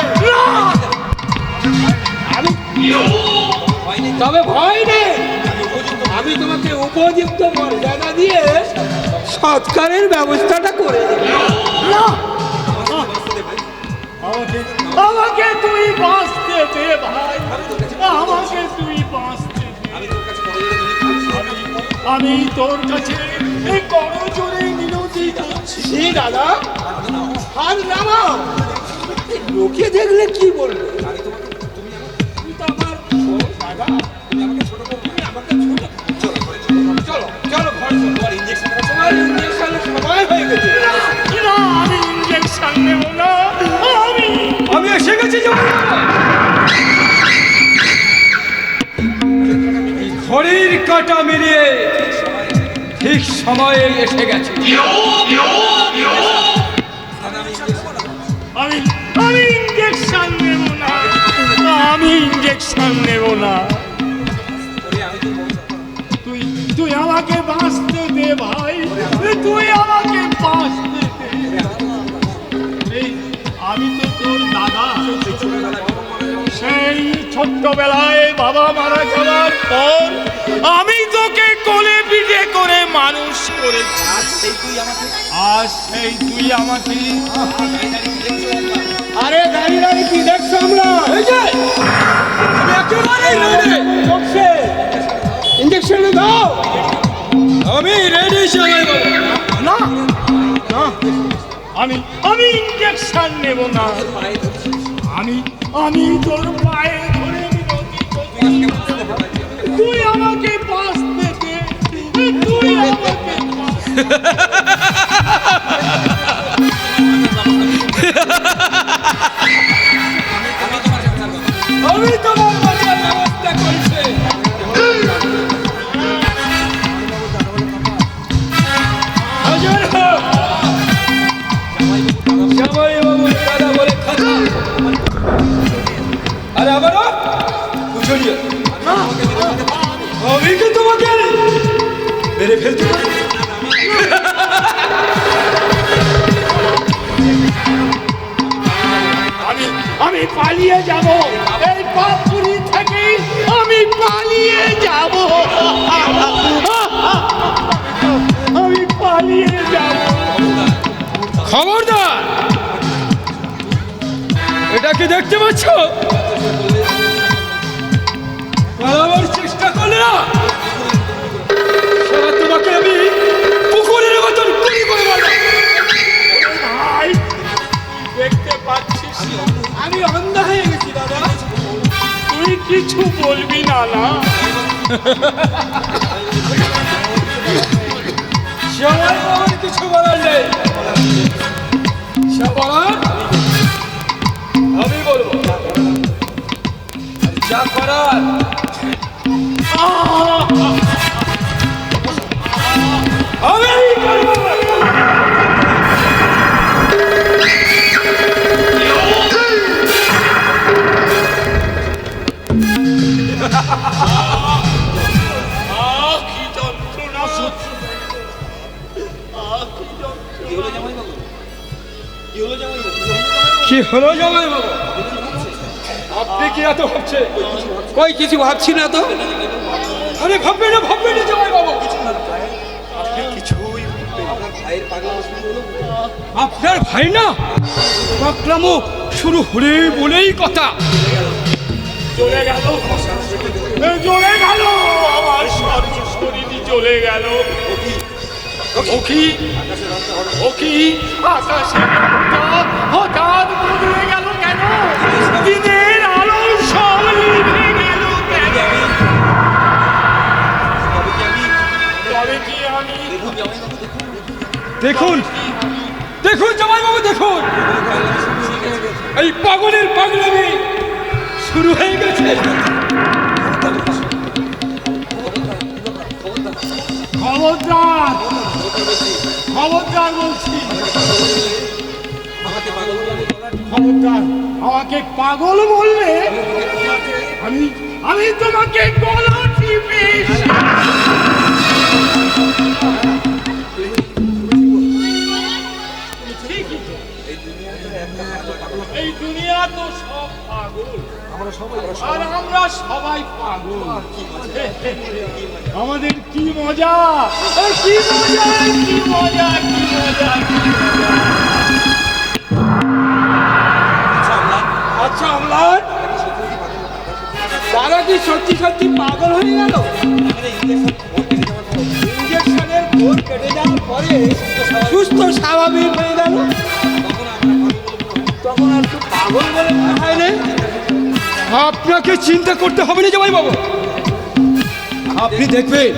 [SPEAKER 1] তবে ভয় নেই, আমি তোমাকে উপযুক্ত মর্যাদা দিয়ে সৎকারের ব্যবস্থাটা করে দেব।
[SPEAKER 3] আমাকে তুই বাঁচতে দে ভাই, আমাকে তুই বাঁচতে দে। আমি তোর কাছে এই করজোড়ে মিনতি করছি।
[SPEAKER 1] দাদা হার নামাও, লোকে দেখলে কি বলবে? তুমি তো আমার দাদা, তুমি আমাকে ছোট করবে, আমাকে ছোট চলো চলো ঘরে চলো, তোমার ইঞ্জেকশনের সময় হয়ে গেছে।
[SPEAKER 3] না, আমি ইঞ্জেকশন নেব না,
[SPEAKER 1] আমি এসে গেছি। ঘড়ির কাঁটা মিলিয়ে ঠিক সময়ে এসে গেছে।
[SPEAKER 3] আমি ইঞ্জেকশন নেব না, আমি ইঞ্জেকশন নেব না। তুই আমাকে বাঁচতে দে ভাই, তুই আমাকে বাঁচতে দে। আমি তো তোর দাদা, সেই ছোট্টবেলায় বাবা মারা যাওয়ার পর আমি তোকে কোলে পিঠে করে মানুষ করেছি, আর সেই তুই আমাকে
[SPEAKER 1] আরে দাঁড়িয়ে দাঁড়িয়ে কি দেখছো আমরা? এই যে তুমি একেবারে রেডি, চলছে ইঞ্জেকশন দাও। আমি রেডি সবাই বলো।
[SPEAKER 3] না না, আমি ইঞ্জেকশন নেব না। আমি তোর পায়ে ধরে মিনতি করছি, তুই আমাকে বাঁচতে দে, তুই আমাকে
[SPEAKER 1] আমি তোমার বাঁচার ব্যবস্থা করছি। হাজার হোক জামাই বাবু দাদা বলে কথা। আরে আবারও বুঝলিও আমি কি তোমাকে মেরে ফেলতে পারি?
[SPEAKER 3] আমি পালিয়ে যাব, এই পাপুরি থেকে আমি পালিয়ে যাব, আমি পালিয়ে যাব।
[SPEAKER 1] খবরদার, এটা কি দেখতে পাচ্ছ? পালাবার চেষ্টা করলে না, সারা তোমাকে আমি পুকুরের মতন গুলি করে মারব।
[SPEAKER 3] ভাই, দেখতে পাচ্ছিস
[SPEAKER 1] আমি অন্ধ হয়ে গেছি দাদা।
[SPEAKER 3] তুই কিছু বলবি না? না,
[SPEAKER 1] সবার আমার কিছু বলার নেই, সবার আমি বলবো, যা করার কি হলো জামাই বাবা? আপনি কি এত ভাবছে?
[SPEAKER 5] কই কিছু ভাবছি না তো।
[SPEAKER 1] আরে ভাববে না জামাই বাবা। আপনার ভাই না পাকলামো শুরু হলে বলেই কথা।
[SPEAKER 3] চলে গেল, চলে গেল, আমার শরীর চলে গেল। আকাশের রংটা হঠাৎ বদলে গেল কেন? দিনের আলো সব নিভে গেল কেন? তবে কি আমি
[SPEAKER 1] দেখুন জামাই বাবু, দেখুন এই পাগলের পাগলামি শুরু হয়ে গেছে।
[SPEAKER 3] খবরদার বলছি, খবরদার আমাকে পাগল বললে আমি তোমাকে গলা টিপে এই দুনিয়া তো সব পাগল, আর আমরা সবাই পাগল। আমাদের কি মজা, কি মজা, কি মজা, কি মজা, কি মজা।
[SPEAKER 1] আচ্ছা আমলান, তারা কি সত্যি সত্যি পাগল হয়ে গেল? ইঞ্জেকশনের ঘোর কেটে যাওয়ার পরে সুস্থ স্বাভাবিক হয়ে গেল, তখন আর তো পাগল বলে মনে হয় না? আপনাকে চিন্তা করতে হবে না জামাই বাবু, আপনি দেখবেন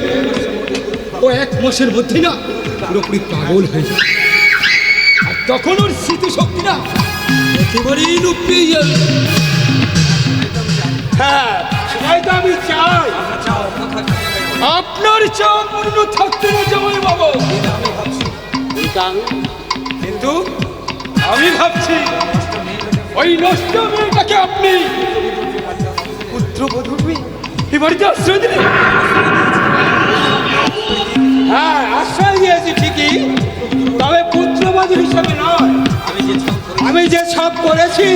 [SPEAKER 1] ও 1 মাসের মধ্যেই না পুরোপুরি পাগল হয়ে যাবে। আর তখন ওর স্মৃতিশক্তি না একেবারেই লোপ পেয়ে যাবে। হ্যাঁ, সেটাই তো আমি চাই। আপনার চাও পূর্ণ থাকতে না জামাই বাবু, কিন্তু আমি ভাবছি ওই নষ্ট মেয়েটাকে আপনি পুত্রবধূ এ বাড়িতে আশ্রয় দিলেন। হ্যাঁ, আশ্রয় দিয়েছি ঠিকই, তবে পুত্রবধূ হিসাবে নয়। আমি যে সব করেছি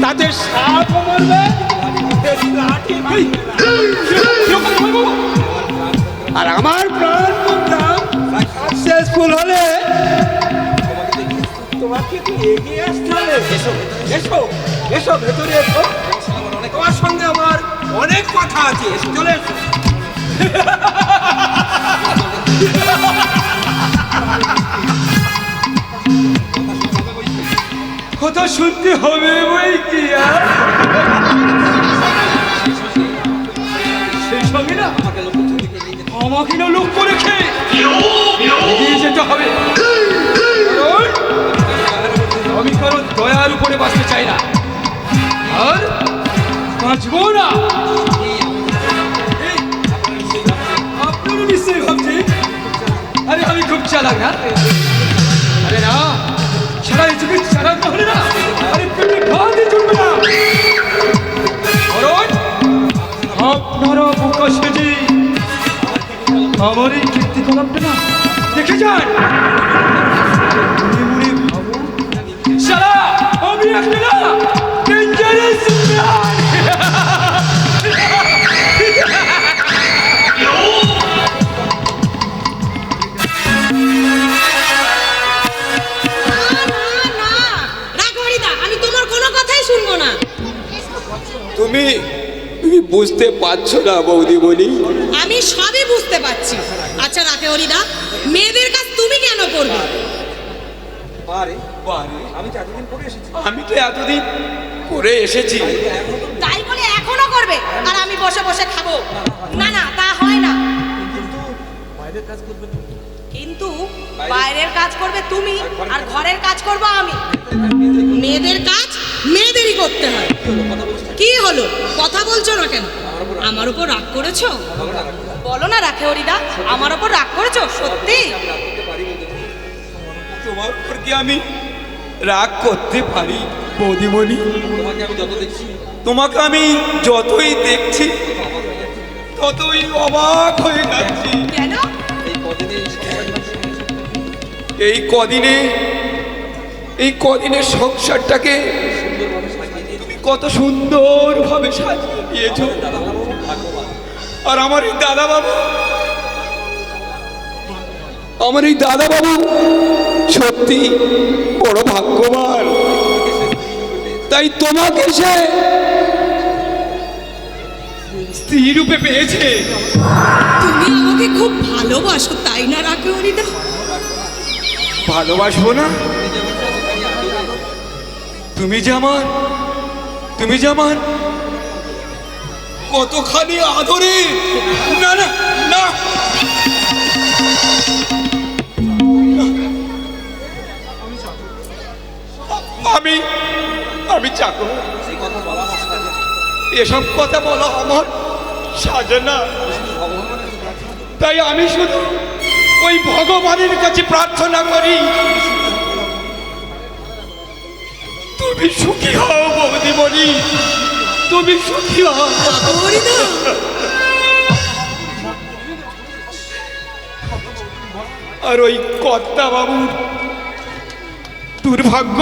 [SPEAKER 1] তাদের সাপ মরবে, আর আমার প্রাণ প্রোগ্রাম সাকসেসফুল হলে তোমাকে এগিয়ে আসতে হবে। এসো এসো ভেতরে এসো, তোমার সঙ্গে আমার অনেক কথা আছে। চলে এসো। কথা শুনতে হবে বই কি আর সেই সঙ্গে না আমাকে না লক্ষ্য রেখে এগিয়ে যেতে হবে। আমি কারণ দয়ার উপরে বাঁচতে চাই না, আর বাঁচবো না। আপনারা নিশ্চয়ই ভাবছেন আরে আমি খুব চালাক না। আরে না, সারা যুগে চালাক না হলে না আরে পেটে ভাতই চলবে না। কারণ আপনারা বোকা সেজে আমার এই কীর্তিকলাপটা না দেখে যান। সারা আমি একটা না ডেঞ্জারাস তুমি বুঝতে পারছো না বৌদি বলি?
[SPEAKER 2] আমি সবই বুঝতে পারছি। আচ্ছা রাখে হরিদা, মেয়েদের কাজ তুমি কেন করবে?
[SPEAKER 1] আমি তো এতদিন করে এসেছি,
[SPEAKER 2] তাই বলে এখনো করবে আর আমি বসে বসে খাবো? না না, তা হয় না। কিন্তু বাইরের কাজ করবে তুমি আর ঘরের কাজ করবো আমি। মেয়েদের কাজ মেয়েদেরই করতে হয়। কি হলো, কথা বলছো না কেন? আমার উপর রাগ করেছো? বলো না রাখে হরিদা, আমার উপর রাগ করেছো সত্যি?
[SPEAKER 1] তোমার উপর কি আমি রাগ করতে পারি বৌদিমণি? তোমাকে আমি যতই দেখছি ততই অবাক হয়ে যাচ্ছি।
[SPEAKER 2] কেন?
[SPEAKER 1] এই কদিনে এই কদিনের সংসারটাকে তুমি কত সুন্দরভাবে সাজিয়ে দিয়েছ। আর আমার এই দাদা বাবু সত্যি বড় ভাগ্যবান। তাই তোমাকে সে স্ত্রী রূপে পেয়েছে।
[SPEAKER 2] তুমি আমাকে খুব ভালোবাসো তাই না রাঘবরিদা?
[SPEAKER 1] ভালোবাসবো না? তুমি যে আমার কতখানি আদরে। না না না, আমি চাকর, এসব কথা বলা আমার সাজে না। তাই আমি শুধু ওই ভগবানের কাছে প্রার্থনা করি, তুমি সুখী হও বৌদিমণি, তুমি সুখী হও।
[SPEAKER 2] রাঘবরিদা,
[SPEAKER 1] আর ওই কর্তা বাবুর দুর্ভাগ্য,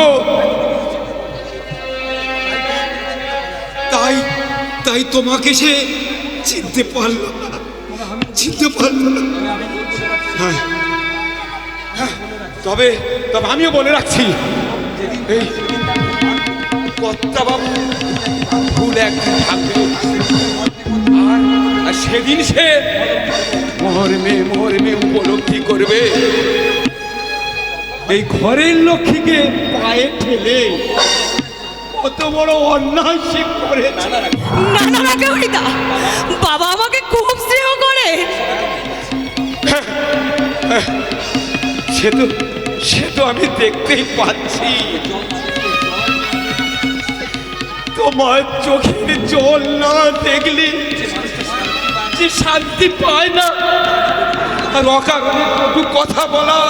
[SPEAKER 1] তাই তোমাকে সে চিনতে পারলো না। হ্যাঁ, তবে আমিও বলে রাখছি, এই কর্তা বাবু ভুল একদিন থাকবে, আর সেদিন সে মর্মে উপলব্ধি করবে এই ঘরের লক্ষ্মীকে পায়ে ঠেলে কত বড় অন্যায় সে করেছে।
[SPEAKER 2] না না রাঘবরিদা, বাবা আমাকে খুব স্নেহ করে।
[SPEAKER 1] সে তো আমি দেখতেই পাচ্ছি। তোমার চোখের জল না দেখলে যে শান্তি পায় না, আর অকারণে কটু কথা বলা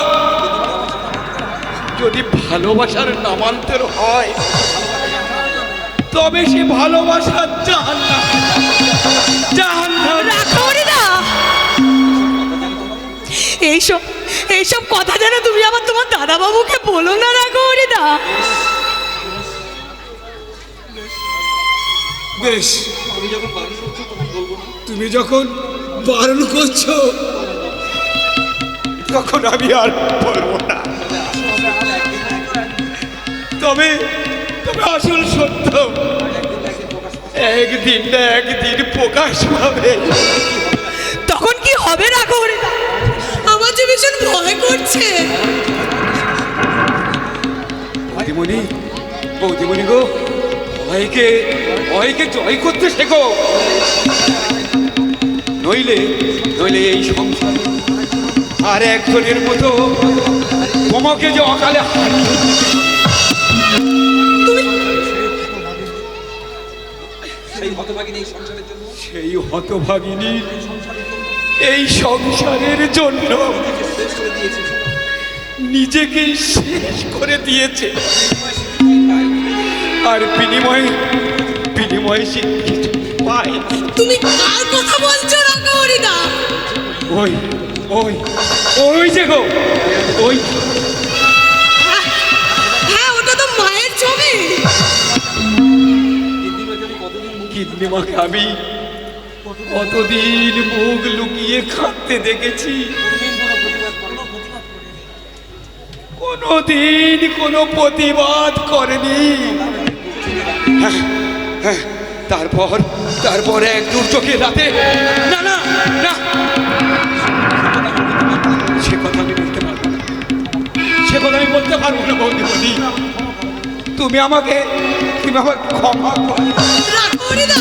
[SPEAKER 1] যদি ভালোবাসার নামান্তর হয়, তবে সে ভালোবাসার জাহান্নাম।
[SPEAKER 2] রাঘবরিদা, এইসব কথা যেন তুমি আবার তোমার দাদা বাবুকে বলো না রাঘবরিদা।
[SPEAKER 1] বেশ, তুমি যখন বারণ করছো তখন আমি আর বলবো না। তবে আসল সত্য একদিন না একদিন প্রকাশ পাবে।
[SPEAKER 2] তখন কি হবে রাঘবরিদা? আমার যে ভীষণ ভয় করছে।
[SPEAKER 1] বৌদিমণি গো, ভয়কে জয় করতে শেখো, নইলে এই সংসার আর একজনের মতো তোমাকে যে অকালে সেই হতভাগিনীর এই সংসারের জন্য নিজেকে শেষ করে দিয়েছে, আর বিনিময়ে সে কিছু পায়।
[SPEAKER 2] তুমি কার কথা বলছো রাঘবরিদা?
[SPEAKER 1] ওই যে গো, ওই
[SPEAKER 2] হ্যাঁ, ওটা তো মায়ের ছবি।
[SPEAKER 1] কিডনিমাকে আমি কতদিন মুখ লুকিয়ে খাটতে দেখেছি, কোনদিন কোনো প্রতিবাদ করেনি। তারপর এক দুর্যোগের রাতে, না না না, সে কথা আমি বলতে পারবো না বৌদিমণি। তুমি আমাকে ক্ষমা করো।
[SPEAKER 2] রাঘবরিদা,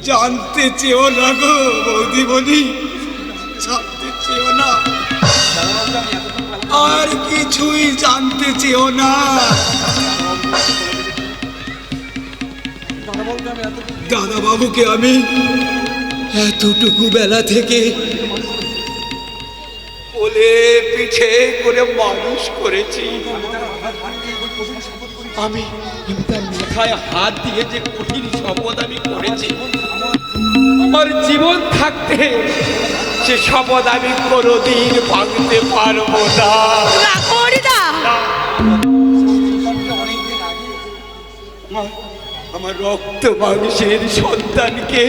[SPEAKER 1] জানতে চেও না গো বৌদিমণি, জানতে চেও না, আর কিছুই জানতে চেও না। দাদা বাবুকে আমি এতটুকু বেলা থেকে কোলে পিঠে করে মানুষ করেছি। আমি তার মাথায় হাত দিয়ে যে কঠিন শপথ আমি করেছি, আমার জীবন থাকতে সে শপথ আমি কোনোদিন ভাঙতে পারবো না।
[SPEAKER 2] রাখো হরিদা।
[SPEAKER 1] আমার রক্ত মাংসের সন্তানকে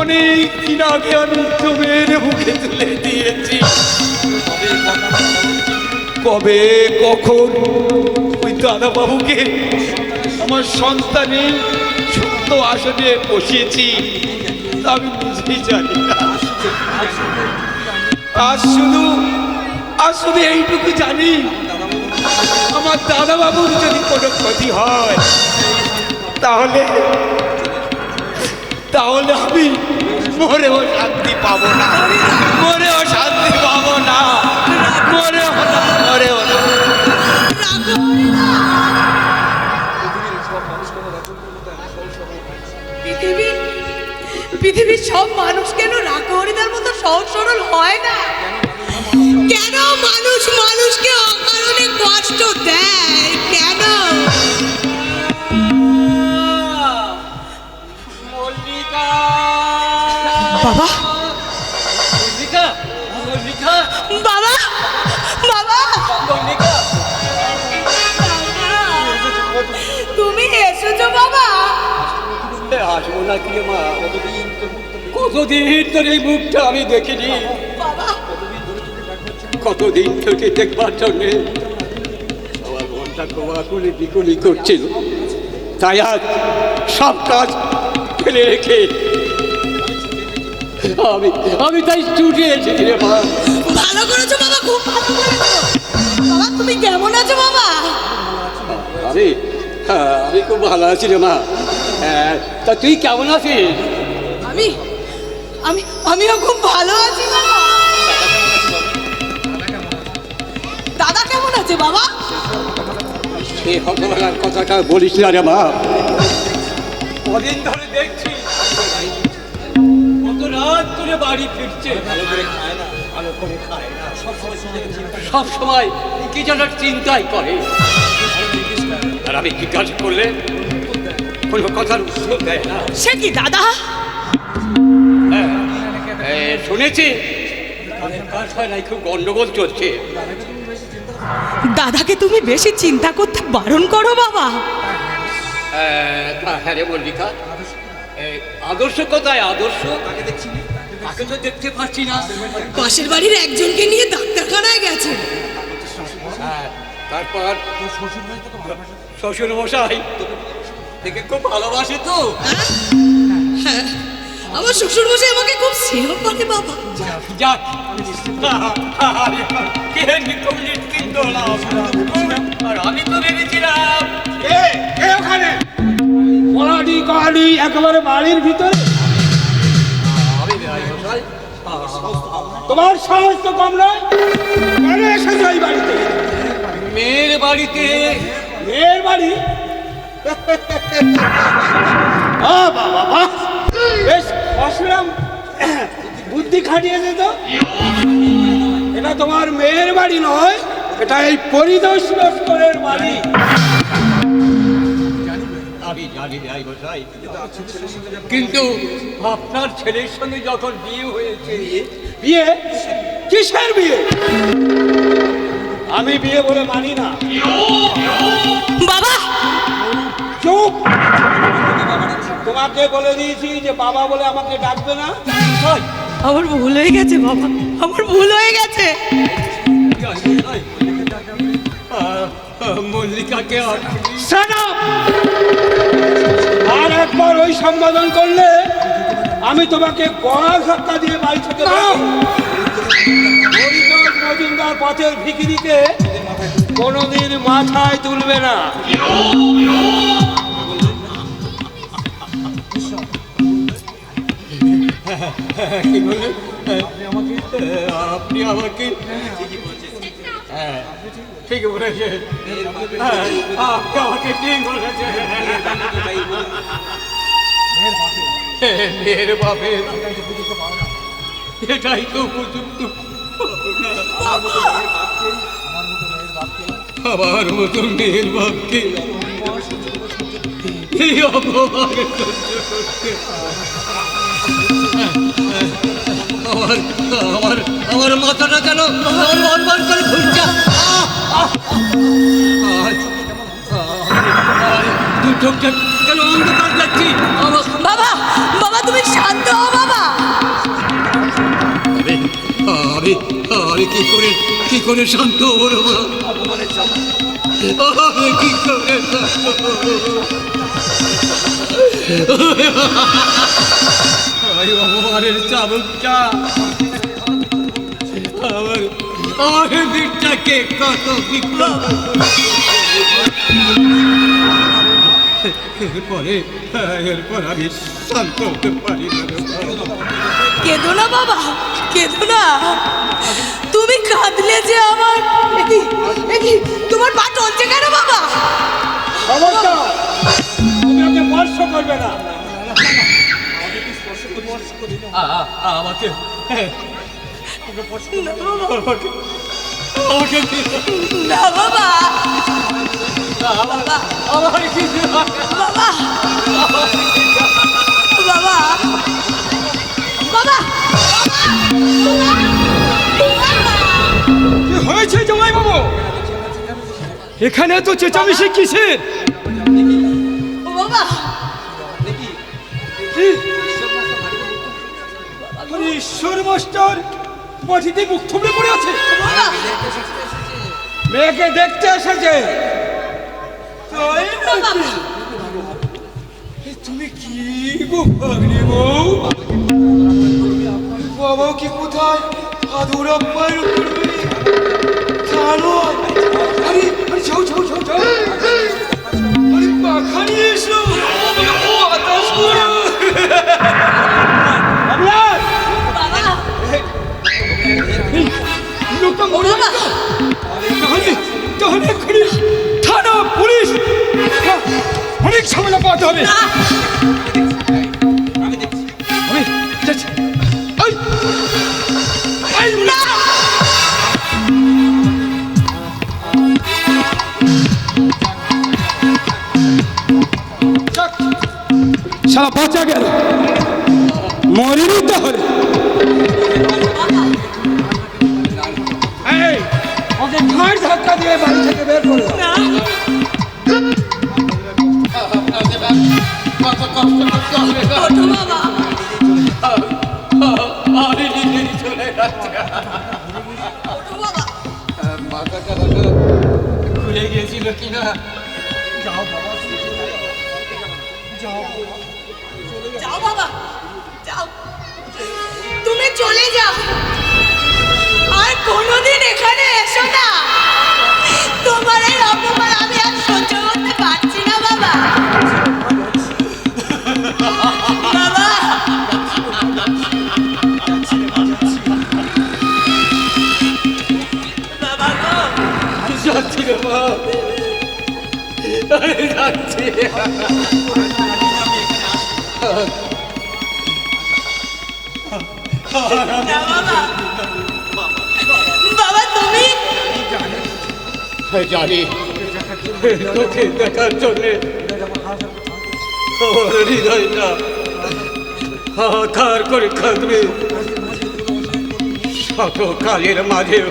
[SPEAKER 1] অনেক দিন আগে আমি তোমার মুখে তুলে দিয়েছি। কবে কখন ওই দাদা বাবুকে আমার সন্তানের সত্য আসনে বসিয়েছি তা আমি বুঝেই জানি না। আজ শুধু এইটুকু জানি, আমার দাদা বাবুর যদি কোনো ক্ষতি হয় তাহলে আমি মরেও শান্তি পাবো না, মরেও শান্তি পাবো না, মরেও না।
[SPEAKER 2] পৃথিবীর সব মানুষ কেন রাখো হরিদার মতো সহজ সরল হয় না? কেন মানুষ মানুষকে অকারণে কষ্ট দেয়? কেন? বাবা, বাবা, বাবা, তুমি এসেছো বাবা?
[SPEAKER 5] আসবো না কি মা, কতদিন ধরে এই মুখটা আমি দেখিনি,
[SPEAKER 2] বাবা,
[SPEAKER 5] কতদিন থেকে দেখবার জন্যে আমার মনটা কোয়াকুলি বিকুলি করছিল। তাই আজ সব কাজ ফেলে রেখে আমি তাই ছুটে এসেছি রে মা।
[SPEAKER 2] ভালো করেছো বাবা, খুব ভালো করেছো বাবা। তুমি কেমন আছো বাবা?
[SPEAKER 5] আমি খুব ভালো আছি রে মা। তা তুই কেমন আছিস?
[SPEAKER 2] আমিও খুব ভালো আছি বাবা। দাদা কেমন আছে বাবা?
[SPEAKER 5] এই হতভাগার কথাটা বলিস না রে মা। কদিন ধরে দেখছি কত রাত করে বাড়ি ফিরছে, সব সময় কি যেন চিন্তাই করে। আর আমি জিজ্ঞাসা করলে কোনো কথার উত্তর দেয় না।
[SPEAKER 2] সে কি দাদা?
[SPEAKER 5] শুনেছি কারখানায় খুব গন্ডগোল চলছে।
[SPEAKER 2] দাদাকে তুমি বেশি চিন্তা করতে বারণ করো বাবা।
[SPEAKER 5] হ্যাঁ রে মল্লিকা, আদর্শ কোথায়? আদর্শ তাকে তো দেখতে পাচ্ছি না।
[SPEAKER 2] পাশের বাড়ির একজনকে নিয়ে ডাক্তারখানায় গেছে।
[SPEAKER 5] তারপর শ্বশুর মশাই থেকে খুব ভালোবাসে তো।
[SPEAKER 2] হ্যাঁ, আমার শ্বশুর মশাই আমাকে খুব স্নেহ করে বাবা।
[SPEAKER 5] যাক, আর আমি তো ভেবেছিলাম
[SPEAKER 1] ওখানে পলাডি কাহালি একেবারে বাড়ির ভিতরে তোমার সাহস তো কম নয়। কেন এসেছো এই বাড়িতে?
[SPEAKER 5] মেয়ের বাড়িতে।
[SPEAKER 1] মেয়ের বাড়ি? বাবা, বেশ অসলাম বুদ্ধি খাটিয়েছে তো। এটা তোমার মেয়ের বাড়ি নয়, এটা এই পরিদোষ লস্করের বাড়ি।
[SPEAKER 5] আমি জানি ভাই মশাই, কিন্তু আপনার ছেলের সঙ্গে যখন বিয়ে হয়েছে।
[SPEAKER 1] বিয়ে? কিসের বিয়ে? আমি বিয়ে বলে মানি না
[SPEAKER 2] বাবা।
[SPEAKER 1] চুপ! তোমাকে বলে দিয়েছি যে বাবা বলে আমাকে ডাকবে না।
[SPEAKER 2] আমার ভুল হয়ে গেছে বাবা, আমার ভুল হয়ে গেছে।
[SPEAKER 5] মল্লিকাকে
[SPEAKER 1] আর একবার ওই সম্বোধন করলে আমি তোমাকে গলা ধাক্কা দিয়ে বাড়ি থেকে মজুমদার পথের ভিখিরিকে কোনোদিন মাথায় তুলবে না।
[SPEAKER 5] কি বললেন? আপনি আমাকে ঠিক বলেছেন। আপনি আমাকে ঠিক বলেছেন। মেয়ের বাপের এটাই তো উপযুক্ত। আমার মতো মেয়ের বাপকে এই অপমান সহ্য করতে আমার আমার মাথাটা যেন আমার বারবার করে ঘুরছে। দু চোখটা কেন অন্ধকার যাচ্ছি আমার।
[SPEAKER 2] বাবা বাবা তুমি শান্ত হও বাবা।
[SPEAKER 5] আমি আমি কি করে শান্ত হবো রে মা? আমি কি করে শান্ত হবো? অপমানের চাবুকটা আমার বীরটাকে কত বিক্রম। এরপর আমি শান্ত হতে পারি না।
[SPEAKER 2] কেঁদো না বাবা, কেঁদো না। তুমি কাঁদলে যে আমার তোমার পা টলছে কেন বাবা?
[SPEAKER 3] তুমি ওকে স্পর্শ করবে না।
[SPEAKER 5] আমাকে
[SPEAKER 2] না বাবা,
[SPEAKER 5] আমার কিছু
[SPEAKER 2] বাবা বাবা বাবা।
[SPEAKER 1] কি হয়েছে জামাই বাবু? এখানে তো চেঁচামেচি কিসের?
[SPEAKER 2] ও বাবা
[SPEAKER 1] কি? আরে ঈশ্বর মাস্টার মাটিতে মুখ থুবড়ে পড়ে আছে।
[SPEAKER 2] বাবা
[SPEAKER 1] মেয়েকে দেখতে এসেছে। তাই নাকি? এ তুমি কি গো ভাগ্নে বউ? বাবা কি কোথায়? আদুর আব্বার উপরে জানো? আরে আরে যাও যাও যাও যাও। আরে পাখানি এসো, বাতাস করো। আপনার
[SPEAKER 2] বাবা
[SPEAKER 1] লোকটা মরে
[SPEAKER 2] বাবা।
[SPEAKER 1] তাহলে এক্ষুনি থানা পুলিশ অনেক ঝামেলা পাতে হবে। আমি যাচ্ছি। এই, এই, যাক, শালা বাঁচা গেল, মরিনি তাহলে। এই, ওকে ঘাড় ধাক্কা দিয়ে বাড়ি থেকে বের করে দাও।
[SPEAKER 5] কত কষ্ট করতে হবে না।
[SPEAKER 2] ওঠো বাবা।
[SPEAKER 5] আমি নিজেই চলে যাচ্ছি।
[SPEAKER 2] ওঠো বাবা।
[SPEAKER 5] মাথাটা খুলে গিয়েছিল কিনা।
[SPEAKER 2] যাও বাবা, যাও। তুমি চলে যাও, আর কোনোদিন এখানে এসো না। তোমার এই অপমান আমি আর সহ্য করতে পারছি না বাবা। বাবা বাবা গো।
[SPEAKER 5] যাচ্ছি রে মা, আমি যাচ্ছি।
[SPEAKER 2] না বাবা, বাবা তুমি
[SPEAKER 5] জানি তোকে দেখার জন্যে আমার হৃদয়টা হাহাকার করে থাকবে। শত কালের মাঝেও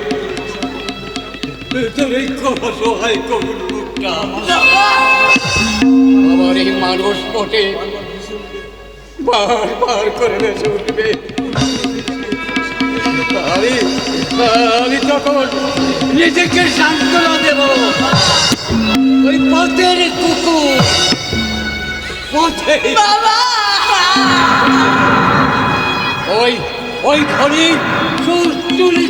[SPEAKER 5] তোর এই অসহায় করুণ মুখটা
[SPEAKER 2] বাবা
[SPEAKER 5] আমার এই মানুষ পটে বার করে বেঁচে উঠবে। আমি তখন নিজেকে সান্ত্বনা দেব। ওই পথের কুকুর পথে
[SPEAKER 2] বাবা
[SPEAKER 5] ওই ঘরে তুলি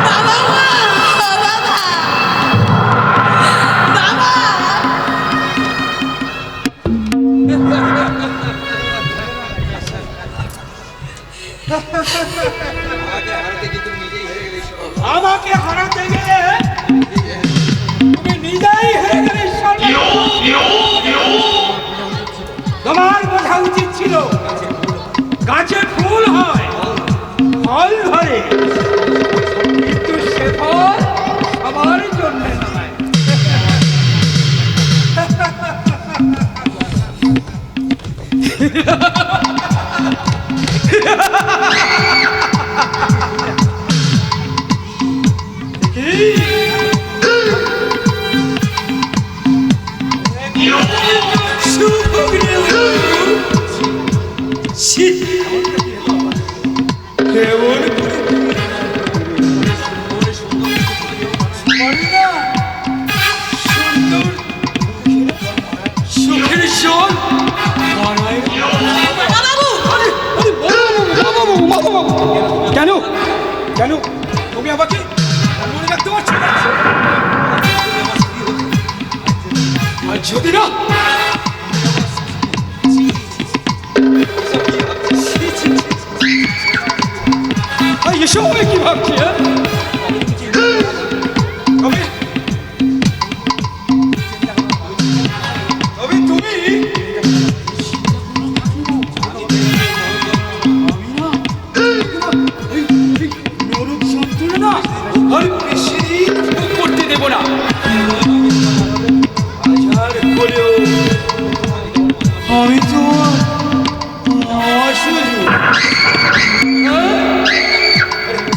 [SPEAKER 2] বাবা বাবা বাবা।
[SPEAKER 1] আমাকে হারাতে গেলে তুমি নিজেই হেরে গেলে। তোমার বোঝা উচিত ছিল গাছে ফুল হয়, ফল ধরে, কিন্তু সে ফল সবার জন্য নয়। সুখের শোন কেন কেন তুমি আমাকে মনে রাখতে পারছো না? আর যদি না এসব আমি কি ভাবছি? তবে তুমি নরক সন্তুলে না আর বেশি দিন ভোগ করতে দেব না। হাজার হলেও আমি তোমার আসলে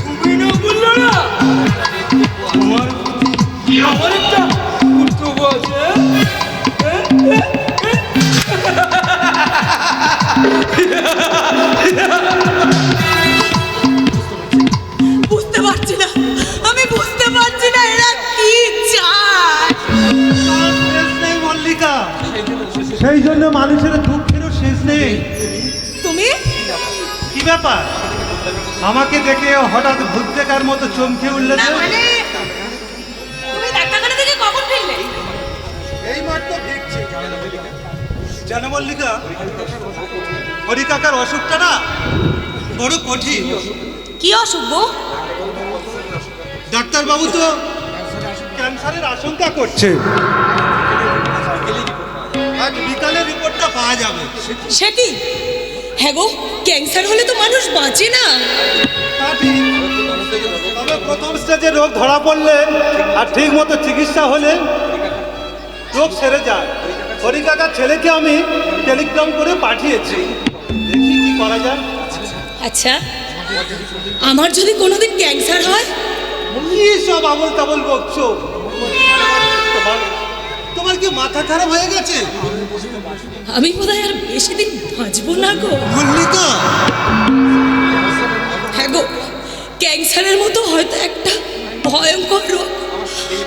[SPEAKER 1] তুমি না বললো না তোমার আমার একটা কর্তব্য আছে।
[SPEAKER 2] বুঝতে পারছি না, আমি বুঝতে পারছি না এরা কি চায়।
[SPEAKER 4] শেষ নেই মল্লিকা, সেই জন্য মানুষের দুঃখেরও শেষ নেই।
[SPEAKER 2] তুমি
[SPEAKER 4] কি ব্যাপার, আমাকে দেখে হঠাৎ ভূত দেখার মতো চমকে উঠলে
[SPEAKER 2] না
[SPEAKER 4] যে?
[SPEAKER 2] মানে তুমি ডাক্তারখানা থেকে কখন ফিরলে?
[SPEAKER 4] এই মাত্র দেখছি। জানো মল্লিকা, হরি কাকার অসুখটা না বড় কঠিন।
[SPEAKER 2] কি অসুখ গো?
[SPEAKER 4] ডাক্তারবাবু তো ক্যান্সারের আশঙ্কা করছে। আজ বিকালে রিপোর্টটা পাওয়া যাবে।
[SPEAKER 2] সে কি? হ্যাঁ গো, ক্যান্সার হলে তো মানুষ বাঁচে না।
[SPEAKER 4] তা ঠিক। তবে প্রথম স্টেজে রোগ ধরা পড়লে আর ঠিক মতো চিকিৎসা হলে রোগ সেরে যায়। হরি কাকার ছেলেকে আমি টেলিগ্রাম করে পাঠিয়েছি, দেখি কি করা যায়।
[SPEAKER 2] আচ্ছা, আমার যদি কোনোদিন ক্যান্সার হয়?
[SPEAKER 4] কি সব আবল তাবল বকছো? তোমার কি মাথা খারাপ হয়ে গেছে?
[SPEAKER 2] আমি বোধহয় আর বেশি দিন বাঁচবো না গো।
[SPEAKER 4] মল্লিকা,
[SPEAKER 2] হ্যাঁ গো, ক্যান্সারের মতো হয়তো একটা ভয়ঙ্কর রোগ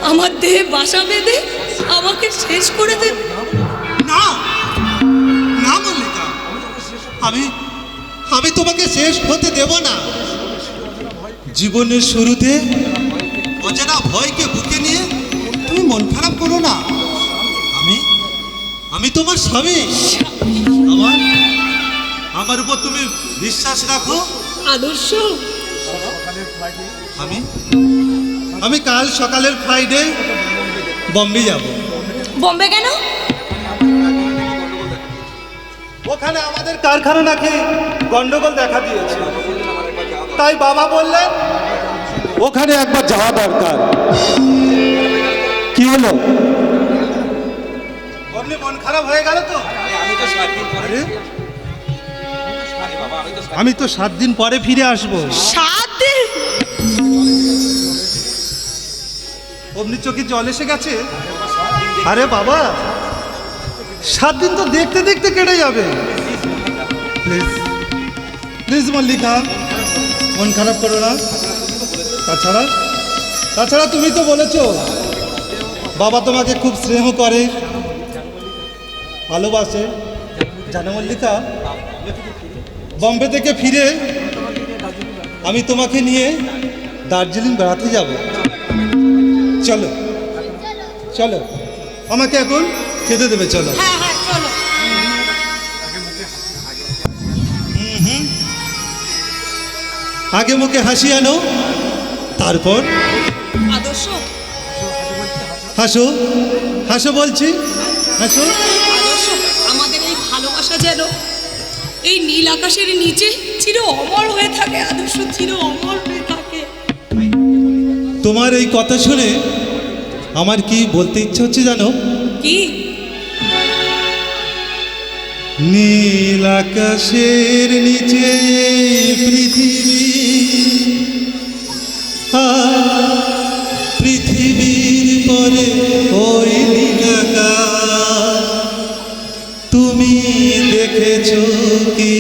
[SPEAKER 2] আমার দেহে বাসা বেঁধে আমাকে শেষ করে দেবে।
[SPEAKER 4] না না মল্লিকা, আমি তোমাকে শেষ হতে দেব না। জীবনের শুরুতে অজানা ভয়কে বুকে নিয়ে তুমি মন খারাপ করো না। আমি তোমার স্বামী। আমার উপর তুমি বিশ্বাস রাখো।
[SPEAKER 2] আদর্শ,
[SPEAKER 4] আমি কাল সকালের ফ্লাইটে বম্বে যাব।
[SPEAKER 2] বোম্বে কেন?
[SPEAKER 4] ওখানে আমাদের কারখানা নাকি গন্ডগোল দেখা দিয়েছে, তাই বাবা বললেন ওখানে একবার যাওয়া দরকার। কি হলো, অমনি মন খারাপ হয়ে গেল তো? আরে, আমি তো 7 দিন পরে ফিরে আসবো।
[SPEAKER 2] 7 দিন?
[SPEAKER 4] অমনি চোখে জল এসে গেছে। আরে বাবা, 7 দিন তো দেখতে দেখতে কেটে যাবে। প্লিজ প্লিজ মল্লিকা, মন খারাপ করো না। তাছাড়া তুমি তো বলেছো বাবা তোমাকে খুব স্নেহ করে, ভালোবাসে। জানো মল্লিকা, বম্বে থেকে ফিরে আমি তোমাকে নিয়ে দার্জিলিং বেড়াতে যাব। চলো চলো, আমাকে এখন খেতে দেবে, চলো।
[SPEAKER 2] হ্যাঁ হ্যাঁ চলো।
[SPEAKER 4] আগে মুখে হাসি আনো, তারপর
[SPEAKER 2] আদর্শ,
[SPEAKER 4] হাসো হাসো বলছি, হাসো।
[SPEAKER 2] আদর্শ, আমাদের এই ভালোবাসা যেন এই নীল আকাশের নিচে চির অমর হয়ে থাকে। আদর্শ, চির অমর হয়ে থাকে।
[SPEAKER 4] তোমার এই কথা শুনে আমার কি বলতে ইচ্ছে হচ্ছে জানো?
[SPEAKER 2] কি?
[SPEAKER 4] নীল আকাশের নিচে পৃথিবী, আর পৃথিবীর পরে ওই নীল আকাশ, তুমি দেখেছো কি?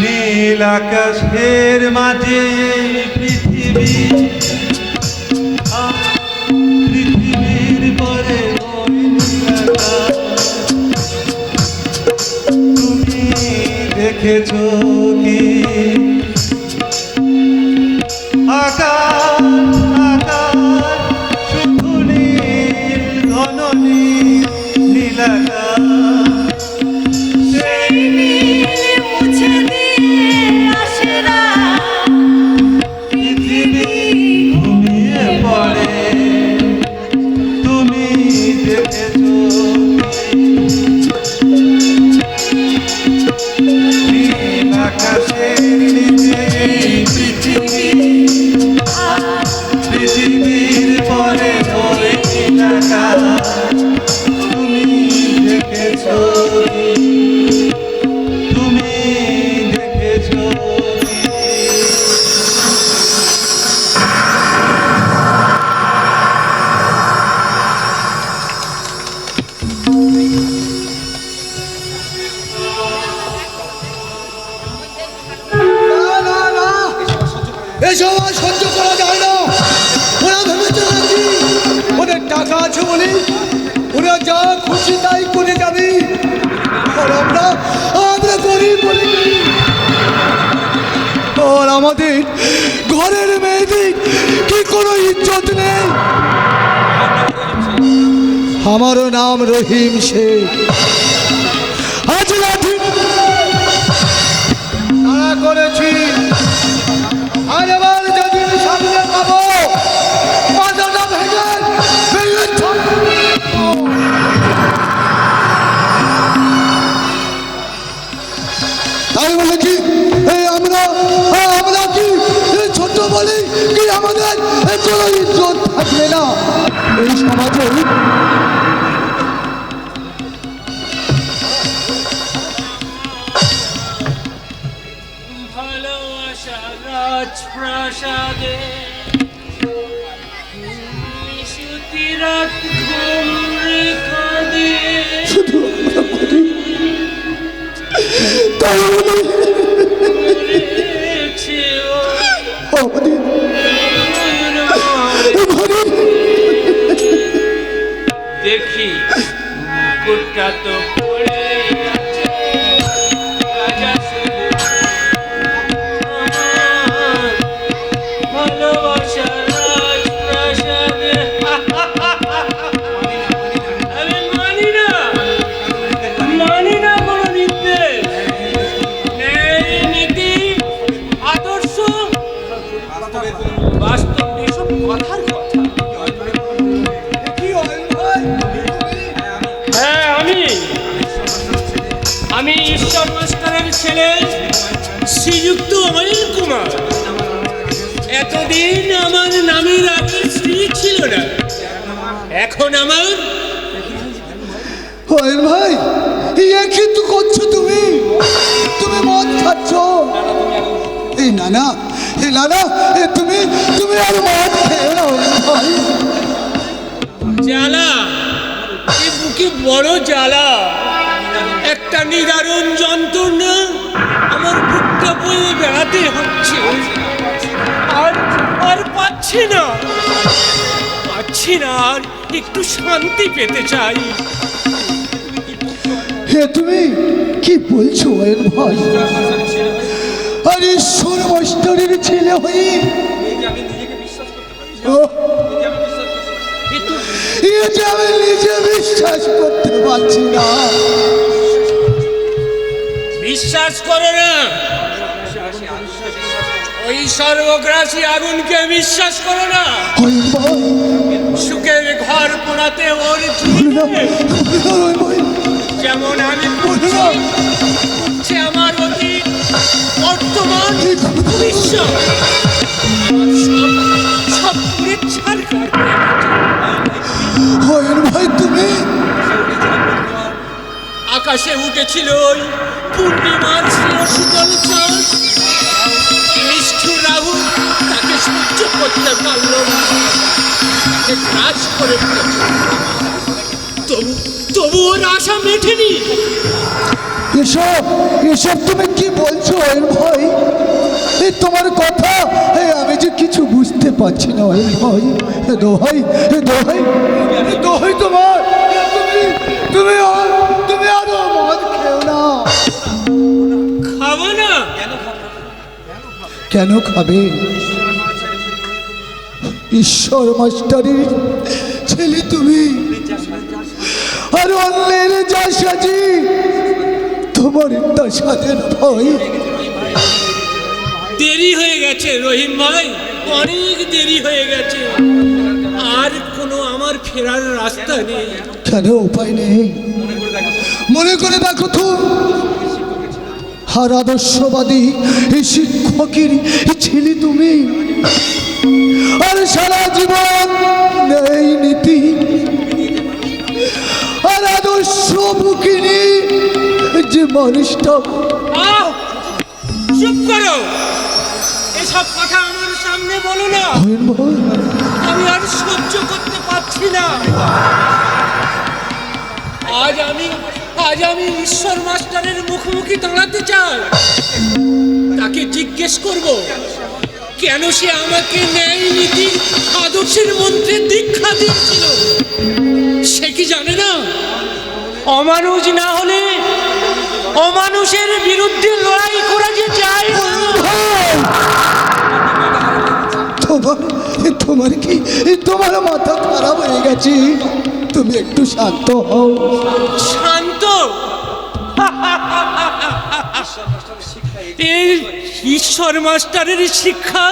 [SPEAKER 4] নীল আকাশের মাঝে পৃথিবী, পৃথিবীর পরে ওই নীল আকাশ, তুমি দেখেছো কি? আকাশ আকাশ শুধু নীল, ঘন নীল, নীল আকাশ,
[SPEAKER 2] সেই নীল মুছে দিয়ে আসে না,
[SPEAKER 4] পৃথিবী ঘুমিয়ে পড়ে, তুমি দেখেছো নীল আকাশের নিচে পৃথিবী, পৃথিবীর পরে ওই নীল আকাশ, তুমি দেখেছো, তুমি দেখেছো।
[SPEAKER 6] না না না, এসব আর সহ্য করা যায় না। ওরা ভেবেছে নাকি ওদের টাকা আছে বলে ওরা যা খুশি তাই করে যাবে, আর আমরা আমরা গরিব বলে আর আমাদের ঘরের মেয়েদের কি কোনো ইজ্জত নেই। আমারও নাম রহিম শেখ। আজ লাঠি তারা করেছি, আর এবার যেদিন সামনে পাবো মাথাটা ভেঙে ভেঙে তাই বলেছি আমরা আমরা কি ছোট বলি কি আমাদের কোনো ইজ্জত থাকবে না এই সমাজে?
[SPEAKER 3] ভালোবাসা রাজপ্রাসাদে নিশুতি রাত ঘুম রেখা দিয়ে
[SPEAKER 6] তাই বলে
[SPEAKER 3] করেছে ও
[SPEAKER 6] আমাদের ঘরে
[SPEAKER 3] দেখি মুকুটটা তো পড়ে আছে, রাজা শুধু আমার ভালোবাসা রাজপ্রাসাদে। আমি মানি না কোনো নির্দেশ, ন্যায়, নীতি, আদর্শ, বাস্তব এসব কথার কথা। হ্যাঁ, আমি ঈশ্বর মাস্টারের ছেলে শ্রীযুক্ত অনিল কুমার। এতদিন আমার নামের আগে শ্রী ছিল না, এখন আমার
[SPEAKER 6] অয়ন ভাই ইয়ে কিন্তু করছো তুমি, তুমি মদ খাচ্ছ। এই না না, এই না না, তুমি তুমি আর মদ খেয়ে না অয়ন ভাই।
[SPEAKER 3] জ্বালা, এ বুকে বড় জ্বালা, একটা নিদারুণ যন্ত্রণা আমার বুকটা বয়ে বেড়াতে হচ্ছে। আর আর পাচ্ছি না আর একটু শান্তি পেতে চাই।
[SPEAKER 6] হে তুমি কি বলছো অয়ন ভাই? আর ঈশ্বর মাস্টারের ছেলে হয়ে এটা আমি নিজে বিশ্বাস করতে পারছি না।
[SPEAKER 3] বিশ্বাস করো না, ওই সর্বগ্রাসী আগুনকে বিশ্বাস করো না।
[SPEAKER 6] অয়ন ভাই
[SPEAKER 3] সুখের ঘর পোড়াতে ওর যেমন আমি করছি, আমার অতীত বর্তমান ঈশ্বর, সব পুরে ছাড়খাড় হয়ে গেছে।
[SPEAKER 6] অয়ন ভাই তুমি
[SPEAKER 3] আকাশে উঠেছিল ওই পূর্ণিমার শীতল চাঁদ, নিষ্ঠুর রাহু তাকে সহ্য করতে পারল না, তাকে গ্রাস করে ফেলেছে। তবু ওর আশা মেটেনি।
[SPEAKER 6] এসব এসব তুমি কি বলছো অয়ন ভাই? এই তোমার কথা আমি যে কিছু বুঝতে পারছি না অয়ন ভাই। দোহাই দোহাই দোহাই তোমার, তুমি আরো মদ খেও না।
[SPEAKER 3] খাবো না?
[SPEAKER 6] কেন খাবে? ঈশ্বর মাস্টারের ছেলে তুমি, আর অন্যের যা সাজি তোমার তা সাজের ভয়।
[SPEAKER 3] দেরি হয়ে গেছে রহিম ভাই, অনেক দেরি হয়ে গেছে, আর কোনো আমার ফেরার রাস্তা নেই।
[SPEAKER 6] কেন উপায় নেই? মনে করে দেখো তো, আর আদর্শবাদী এই শিক্ষকের ছেলে তুমি, আর সারা জীবন নেই নীতি, আর আদর্শ বুকিনি যে মানুষটা।
[SPEAKER 3] আহ! চুপ করো, এসব কথা আমার সামনে বলো না, আমি আর সহ্য করতে পারছি না। আজ আমি ঈশ্বর মাস্টারের মুখোমুখি দাঁড়াতে চাই, তাকে জিজ্ঞেস করব কেন সে আমাকে ন্যায় নীতি আদর্শের মন্ত্রে দীক্ষা দিয়েছিল। সে কি জানে না অমানুষ না হলে অমানুষের বিরুদ্ধে লড়াই করা যে যায়?
[SPEAKER 6] তোমার কি তোমার মাথা খারাপ হয়ে গেছে? তুমি একটু শান্ত হও।
[SPEAKER 3] শান্ত? এই ঈশ্বর মাস্টারের শিক্ষা